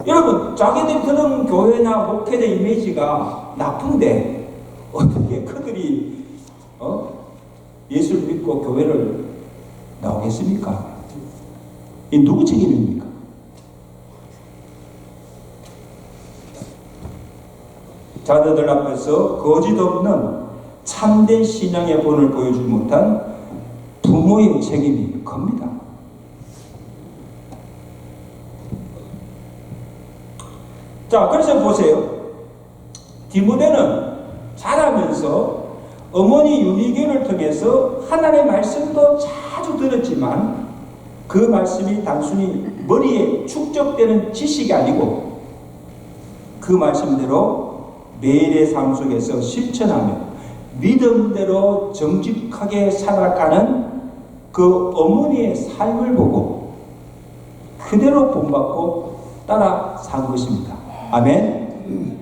여러분, 자기들이 들은 교회나 목회자 이미지가 나쁜데 어떻게 그들이 예수를 믿고 교회를 나오겠습니까? 이 누구 책임입니까? 자녀들 앞에서 거짓 없는 참된 신앙의 본을 보여주지 못한 부모의 책임이 큽니다. 자, 그래서 보세요. 디모데는 자라면서 어머니 유니게를 통해서 하나님의 말씀도 자주 들었지만 그 말씀이 단순히 머리에 축적되는 지식이 아니고 그 말씀대로 매일의 삶 속에서 실천하며 믿음대로 정직하게 살아가는 그 어머니의 삶을 보고 그대로 본받고 따라 산 것입니다. 아멘?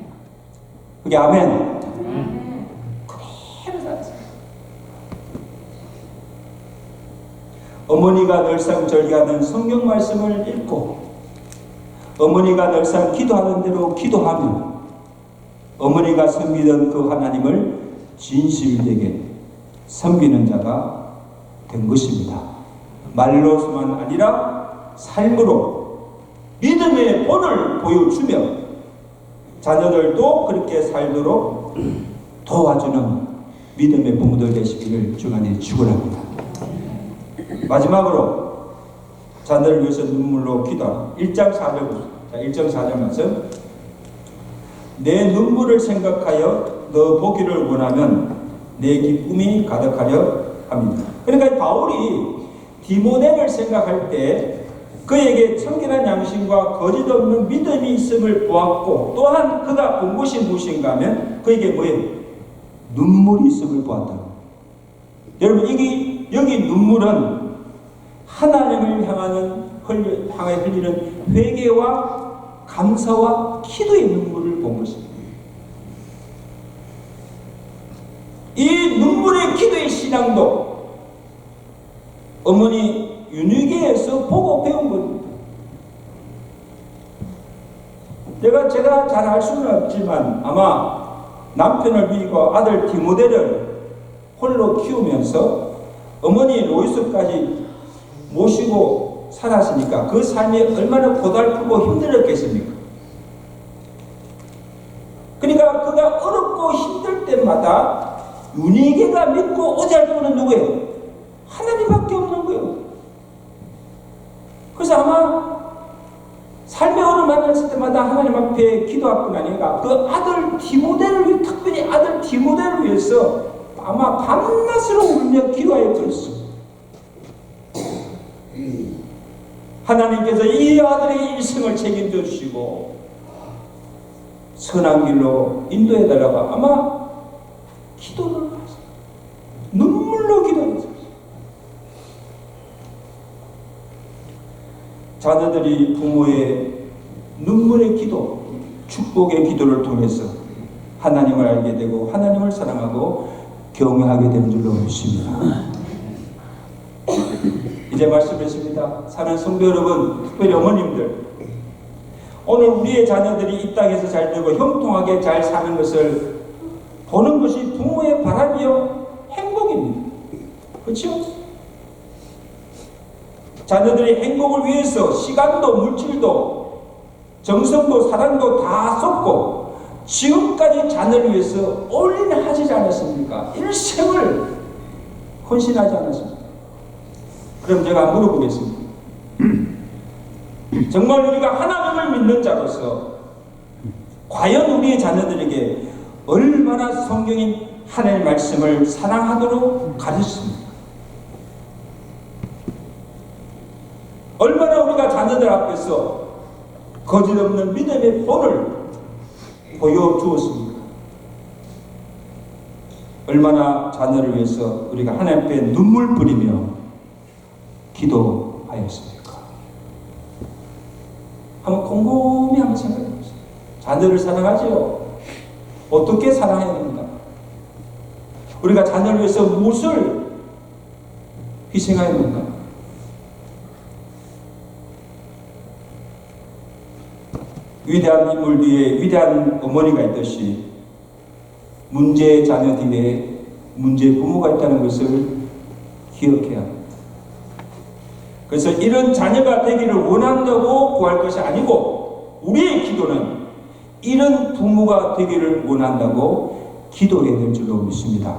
그게 아멘? 그대로 살았어요. 어머니가 늘상 절기하는 성경 말씀을 읽고 어머니가 늘상 기도하는 대로 기도하며 어머니가 섬기던 그 하나님을 진실되게 섬기는 자가 된 것입니다. 말로서만 아니라 삶으로 믿음의 본을 보여주며 자녀들도 그렇게 살도록 도와주는 믿음의 부모들 되시기를 주간에 축원합니다. 마지막으로 자녀를 위해서 눈물로 기도하는 1장 4절. 자, 1장 4절 말씀. 내 눈물을 생각하여 너 보기를 원하면 내 기쁨이 가득하려 합니다. 그러니까 바울이 디모데를 생각할 때 그에게 청결한 양심과 거짓 없는 믿음이 있음을 보았고, 또한 그가 본 것이 무엇인가 하면 그에게 뭐예요? 눈물이 있음을 보았다. 여러분, 여기 눈물은 하나님을 향해 흘리는 회개와 감사와 기도의 눈물을 본 것입니다. 이 눈물의 기도의 신앙도 어머니 윤희계에서 보고 배운 겁니다. 제가 잘 알 수는 없지만 아마 남편을 믿고 아들 디모데를 홀로 키우면서 어머니 로이스까지 모시고 살았으니까 그 삶이 얼마나 고달프고 힘들었겠습니까? 그러니까 그가 어렵고 힘들 때마다 윤희계가 믿고 의지할 분은 누구예요? 하나님밖에 없는 거예요. 그래서 아마 삶의 어려움을 만났을 때마다 하나님 앞에 기도할 뿐 아니라 그 아들 디모데를 위해, 특별히 아들 디모데를 위해서 아마 밤낮으로 울며 기도하여 그랬어요. 하나님께서 이 아들의 일생을 책임져 주시고 선한 길로 인도해 달라고 아마 기도를 했어요. 눈물로 기도했어요. 자녀들이 부모의 눈물의 기도, 축복의 기도를 통해서 하나님을 알게 되고 하나님을 사랑하고 경외하게 된 줄로 믿습니다. 이제 말씀드렸습니다. 사는 성도 여러분, 특별히 어머님들, 오늘 우리의 자녀들이 이 땅에서 잘 되고 형통하게 잘 사는 것을 보는 것이 부모의 바람이요 행복입니다. 그렇죠? 자녀들의 행복을 위해서 시간도 물질도 정성도 사랑도 다 쏟고 지금까지 자녀를 위해서 올인하지 않았습니까? 일생을 헌신하지 않았습니까? 그럼 제가 물어보겠습니다. 정말 우리가 하나님을 믿는 자로서 과연 우리의 자녀들에게 얼마나 성경인 하나님의 말씀을 사랑하도록 가르쳤습니까? 얼마나 우리가 자녀들 앞에서 거짓 없는 믿음의 본을 보여주었습니까? 얼마나 자녀를 위해서 우리가 하나님 앞에 눈물 뿌리며 기도하였습니까? 한번 곰곰이 한번 생각해 보세요. 자녀를 사랑하지요? 어떻게 사랑해야 됩니까? 우리가 자녀를 위해서 무엇을 희생해야 됩니까? 위대한 인물 뒤에 위대한 어머니가 있듯이 문제의 자녀 뒤에 문제의 부모가 있다는 것을 기억해야 합니다. 그래서 이런 자녀가 되기를 원한다고 구할 것이 아니고 우리의 기도는 이런 부모가 되기를 원한다고 기도해야 될 줄로 믿습니다.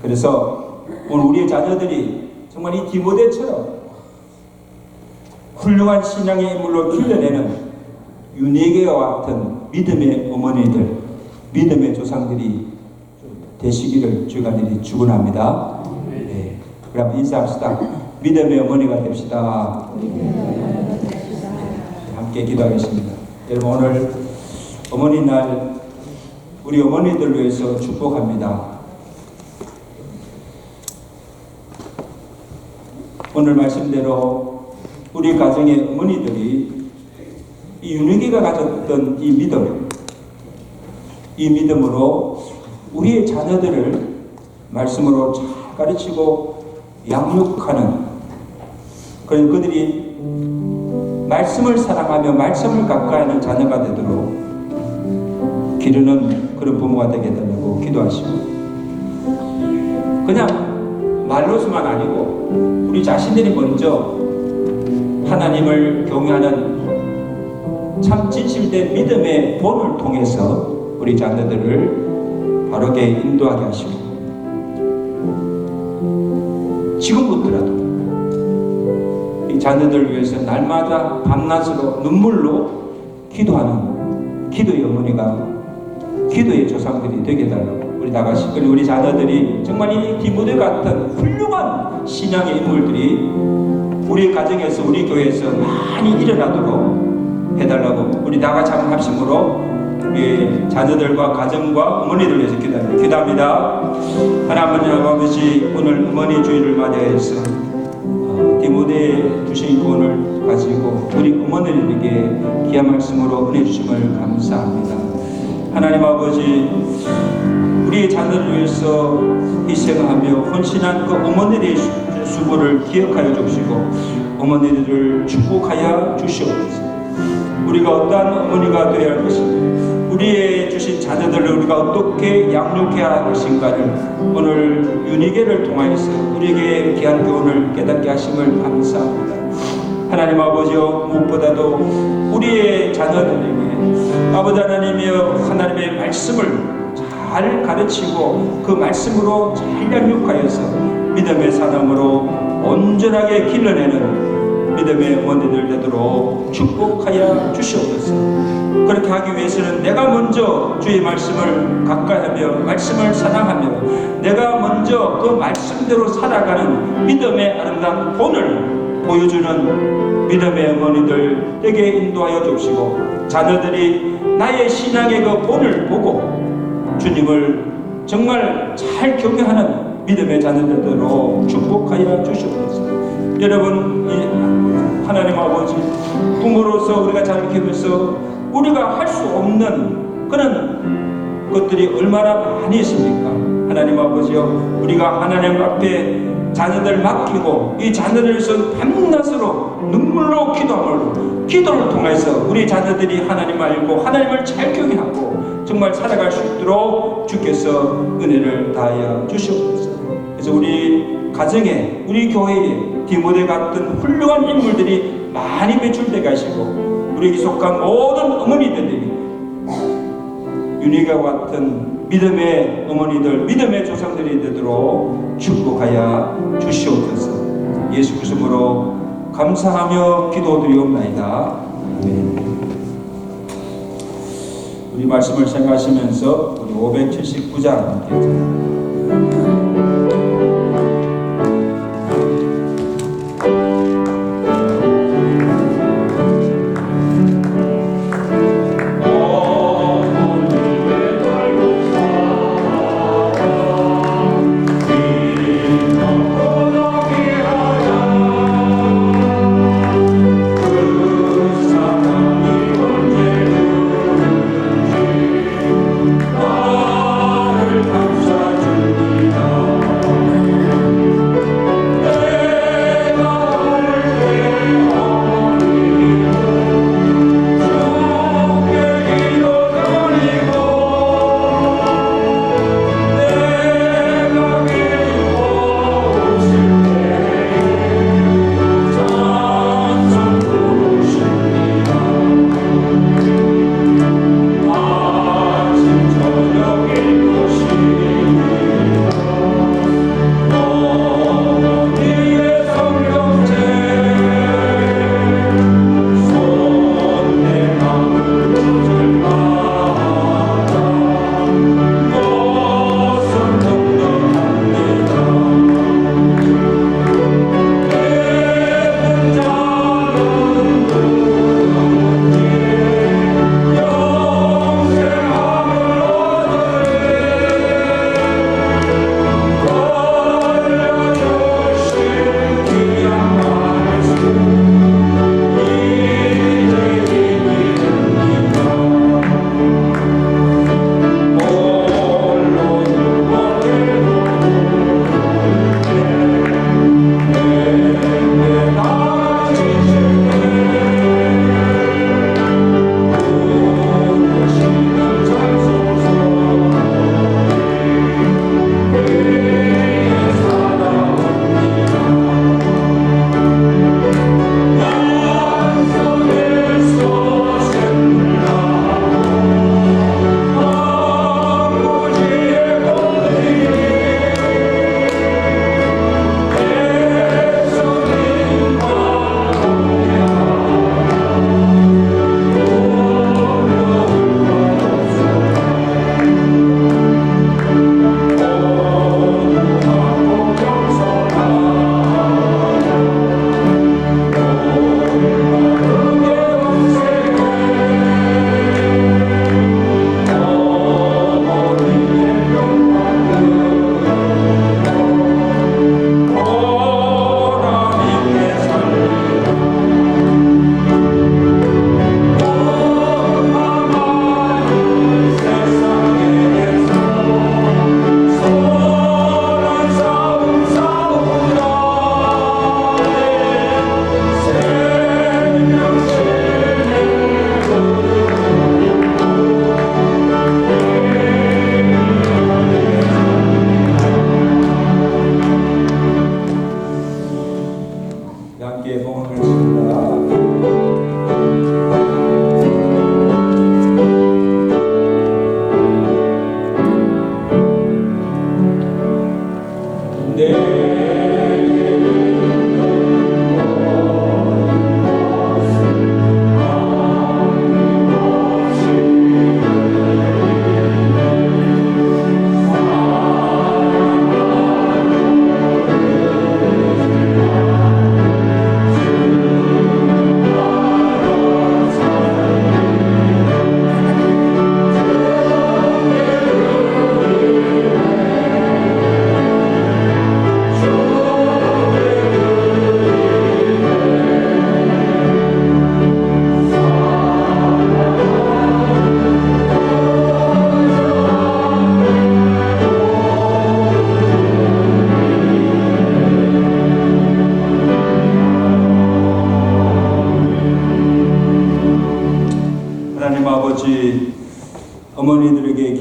그래서 오늘 우리의 자녀들이 정말 이 디모데처럼 훌륭한 신앙의 인물로 길러내는 윤희계와 같은 믿음의 어머니들, 믿음의 조상들이 되시기를 주가 내리 축원합니다. 네. 우리 한번 인사합시다. 믿음의 어머니가 됩시다. 함께 기도하겠습니다. 여러분, 오늘 어머니 날 우리 어머니들 위해서 축복합니다. 오늘 말씀대로 우리 가정의 어머니들이 이 윤희계가 가졌던 이 믿음으로 우리의 자녀들을 말씀으로 잘 가르치고 양육하는 그런 그들이 말씀을 사랑하며 말씀을 가까이하는 자녀가 되도록 기르는 그런 부모가 되게 되려고 기도하시고 그냥 말로서만 아니고 우리 자신들이 먼저 하나님을 경외하는 참 진실된 믿음의 본을 통해서 우리 자녀들을 바르게 인도하게 하시고, 지금부터라도 이 자녀들을 위해서 날마다 밤낮으로 눈물로 기도하는 기도의 어머니가, 기도의 조상들이 되게 해달라고, 우리 나가시, 그리고 우리 자녀들이 정말 이 디모데 같은 훌륭한 신앙의 인물들이 우리 가정에서, 우리 교회에서 많이 일어나도록 해달라고 우리 나가시 한번 합심으로 우리 자녀들과 가정과 어머니들 위해서 기도합니다. 하나님 아버지, 오늘 어머니 주일을 맞이해서 디모데에 주신 구원을 가지고 우리 어머니들에게 귀한 말씀으로 은혜 주심을 감사합니다. 하나님 아버지, 우리 자녀를 위해서 희생하며 헌신한 그 어머니들의 수고를 기억하여 주시고 어머니들을 축복하여 주시옵소서. 우리가 어떠한 어머니가 되어야 할 것인가, 우리의 주신 자녀들을 우리가 어떻게 양육해야 할 것인가를 오늘 윤희계를 통하여서 우리에게 귀한 교훈을 깨닫게 하심을 감사합니다. 하나님 아버지여, 무엇보다도 우리의 자녀들에게 아버지 하나님이여 하나님의 말씀을 잘 가르치고 그 말씀으로 잘 양육하여서 믿음의 사람으로 온전하게 길러내는 믿음의 어머니들 되도록 축복하여 주시옵소서. 그렇게 하기 위해서는 내가 먼저 주의 말씀을 가까이하며 말씀을 사랑하며 내가 먼저 그 말씀대로 살아가는 믿음의 아름다운 본을 보여주는 믿음의 어머니들 되게 인도하여 주시고, 자녀들이 나의 신앙의 그 본을 보고 주님을 정말 잘 경외하는 믿음의 자녀들로 축복하여 주시옵소서. 여러분, 하나님 아버지, 부모로서 우리가 자라면서 우리가 할 수 없는 그런 것들이 얼마나 많이 있습니까? 하나님 아버지요, 우리가 하나님 앞에 자녀들 맡기고 이 자녀들을 위해서 밤낮으로 눈물로 기도함으로, 기도를 통해서 우리 자녀들이 하나님 알고 하나님을 잘 경외하고 정말 살아갈 수 있도록 주께서 은혜를 다하여 주시옵소서. 그래서 우리 가정에, 우리 교회에 디모데 같은 훌륭한 인물들이 많이 배출되게 하시고 우리에게 속한 모든 어머니들이 윤희가 같은 믿음의 어머니들, 믿음의 조상들이 되도록 축복하여 주시옵소서. 예수 그리스도로 감사하며 기도드리옵나이다. 아멘. 우리 말씀을 생각하시면서 우리 579장 함께 감사드립니다.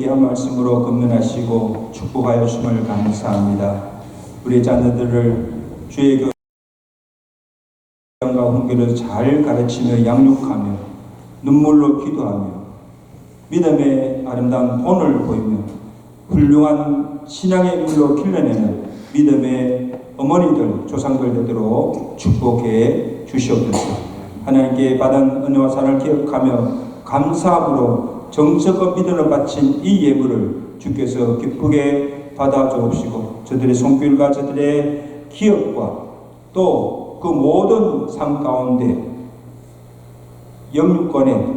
귀한 말씀으로 건면하시고 축복하여 주심을 감사합니다. 우리 자녀들을 주의 교양과 훈계를 잘 가르치며 양육하며 눈물로 기도하며 믿음의 아름다운 본을 보이며 훌륭한 신앙의 인물로 길러내는 믿음의 어머니들, 조상들 되도록 축복해 주시옵소서. 하나님께 받은 은혜와 사랑을 기억하며 감사함으로 정성과 믿음을 바친 이 예물을 주께서 기쁘게 받아 주옵시고 저들의 손길과 저들의 기억과 또 그 모든 삶 가운데 영육권의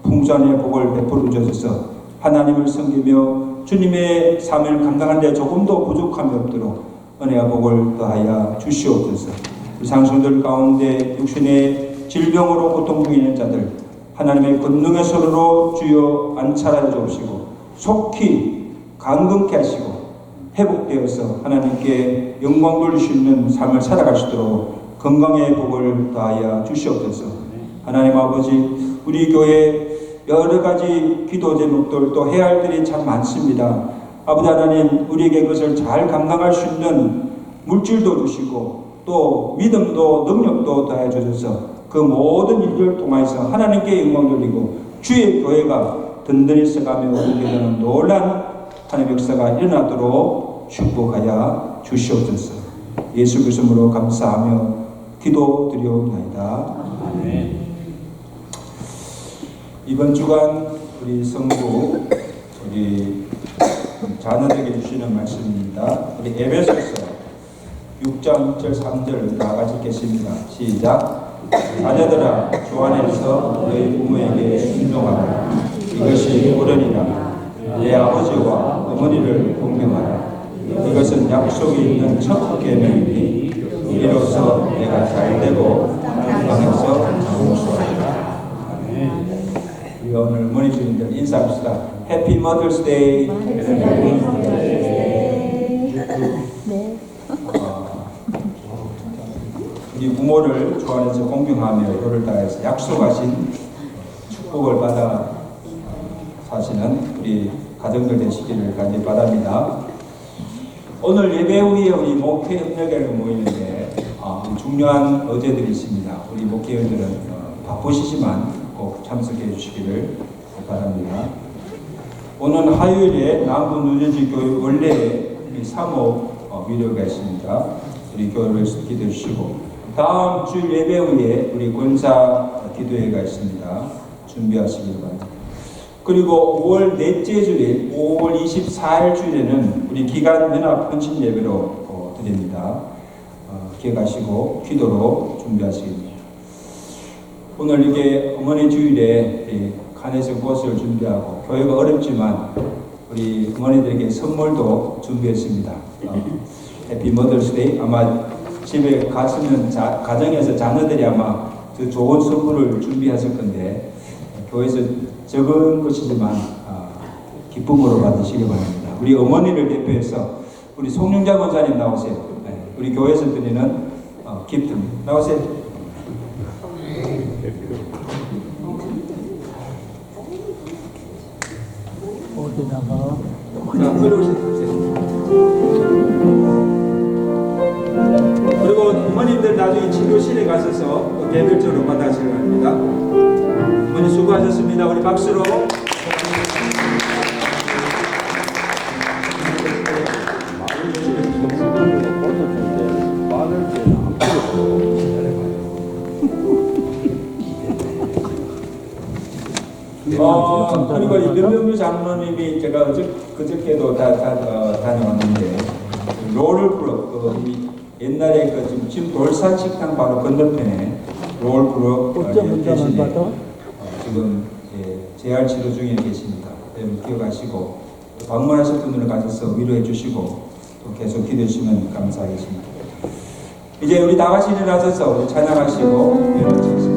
풍성의 복을 베풀어 주셔서 하나님을 섬기며 주님의 삶을 감당하는 데 조금도 부족함이 없도록 은혜와 복을 더하여 주시옵소서. 우리 상승들 가운데 육신의 질병으로 고통 중에 있는 자들 하나님의 권능의 손으로 주여 안찰하여 주옵시고 속히 강건케 하시고 회복되어서 하나님께 영광 돌릴 수 있는 삶을 살아갈 수 있도록 건강의 복을 더하여 주시옵소서. 하나님 아버지, 우리 교회 여러 가지 기도 제목들 또 해야 할 일이 참 많습니다. 아버지 하나님, 우리에게 그것을 잘 감당할 수 있는 물질도 주시고 또 믿음도 능력도 더해 주셔서 그 모든 일을 통해서 하나님께 영광 돌리고 주의 교회가 든든히 서가며 오게 되는 놀라운 하나님의 역사가 일어나도록 축복하여 주시옵소서. 예수 그리스도로 감사하며 기도드리옵나이다. 아멘. 이번 주간 우리 성부 우리 자녀들에게 주시는 말씀입니다. 우리 에베소서 6장 1절 3절 다 같이 읽겠습니다. 시작. 자녀들아 주 안에서 너희 부모에게 순종하라. 이것이 옳으니라. 내 아버지와 어머니를 공경하라. 이것은 약속이 있는 첫 계명이니 이로써 내가 잘되고 건강해서 장수하리라. 우리 오늘 어머니 주님들 인사합시다. 해피 머더스 데이. 우리 부모를 주 안에서 공경하며 효를 다해서 약속하신 축복을 받아 사시는 우리 가정들 되시기를 간절히 바랍니다. 오늘 예배 후에 우리 목회 협력회가 모이는데 중요한 어제들이 있습니다. 우리 목회원들은 바쁘시지만 꼭 참석해 주시기를 바랍니다. 오늘 화요일에 남부 뉴저지 교회 원래의 우리 사모 위로가 있습니다. 우리 교회를 기도해 주시고 다음 주 예배 후에 우리 권사 기도회가 있습니다. 준비하시길 바랍니다. 그리고 5월 넷째 주일, 5월 24일 주일에는 우리 기간 연합 헌신 예배로 드립니다. 기억하시고 기도로 준비하시겠습니다. 오늘 이게 어머니 주일에 간에서 꽃을 준비하고 교회가 어렵지만 우리 어머니들에게 선물도 준비했습니다. 해피 머더스데이. 아마 집에 갔으면 가정에서 자녀들이 아마 더 좋은 선물을 준비하실 건데 교회에서 적은 것이지만 기쁨으로 받으시기 바랍니다. 우리 어머니를 대표해서 우리 송영자 권사님 나오세요. 네, 우리 교회에서 드리는 기프트입니다. 나오세요. 어디다가 그리고 어머님들 나중에 치료실에 가셔서 개별적으로 받아주시기 바랍니다. 어머니 수고하셨습니다. 우리 박수로. 그리고 이명규 장로님이 제가 그저께도 다녀왔는데 롤클럽 옛날에 지금 돌산 식당 바로 건너편에 롤클럽 계시네. 지금 재활 치료 중에 계십니다. 기억하시고 방문하실 분들은 가셔서 위로해 주시고 또 계속 기도해 주시면 감사하겠습니다. 이제 우리 다 같이 일어나셔서 우리 찬양하시고 연락하겠습니다.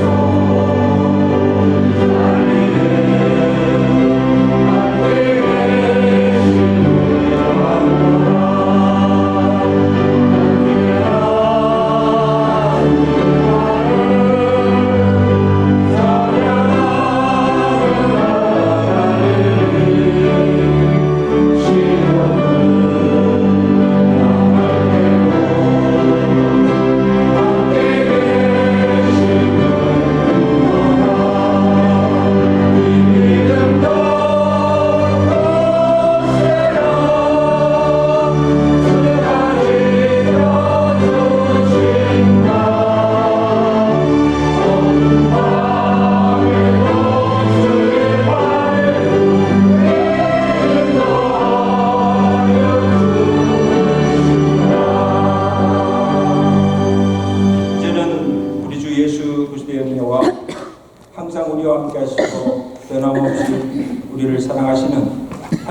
So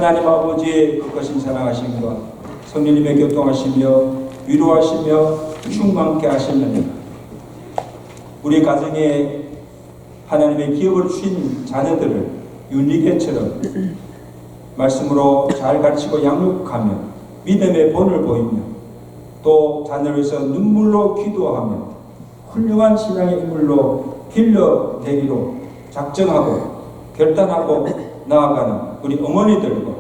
하나님 아버지의 그것인 사랑하심과 성령님의 교통하시며 위로하시며 충만케 하시느니라. 우리 가정에 하나님의 기업을 주신 자녀들을 윤리계처럼 말씀으로 잘 가르치고 양육하며 믿음의 본을 보이며 또 자녀를 위해서 눈물로 기도하며 훌륭한 신앙의 인물로 길러내기로 작정하고 결단하고 나아가는 우리 어머니들과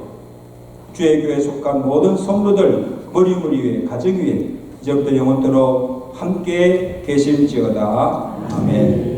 주의 교회에 속한 모든 성도들 머리물 위에 가정 위에 이제부터 영원토록 함께 계실지어다. 아멘.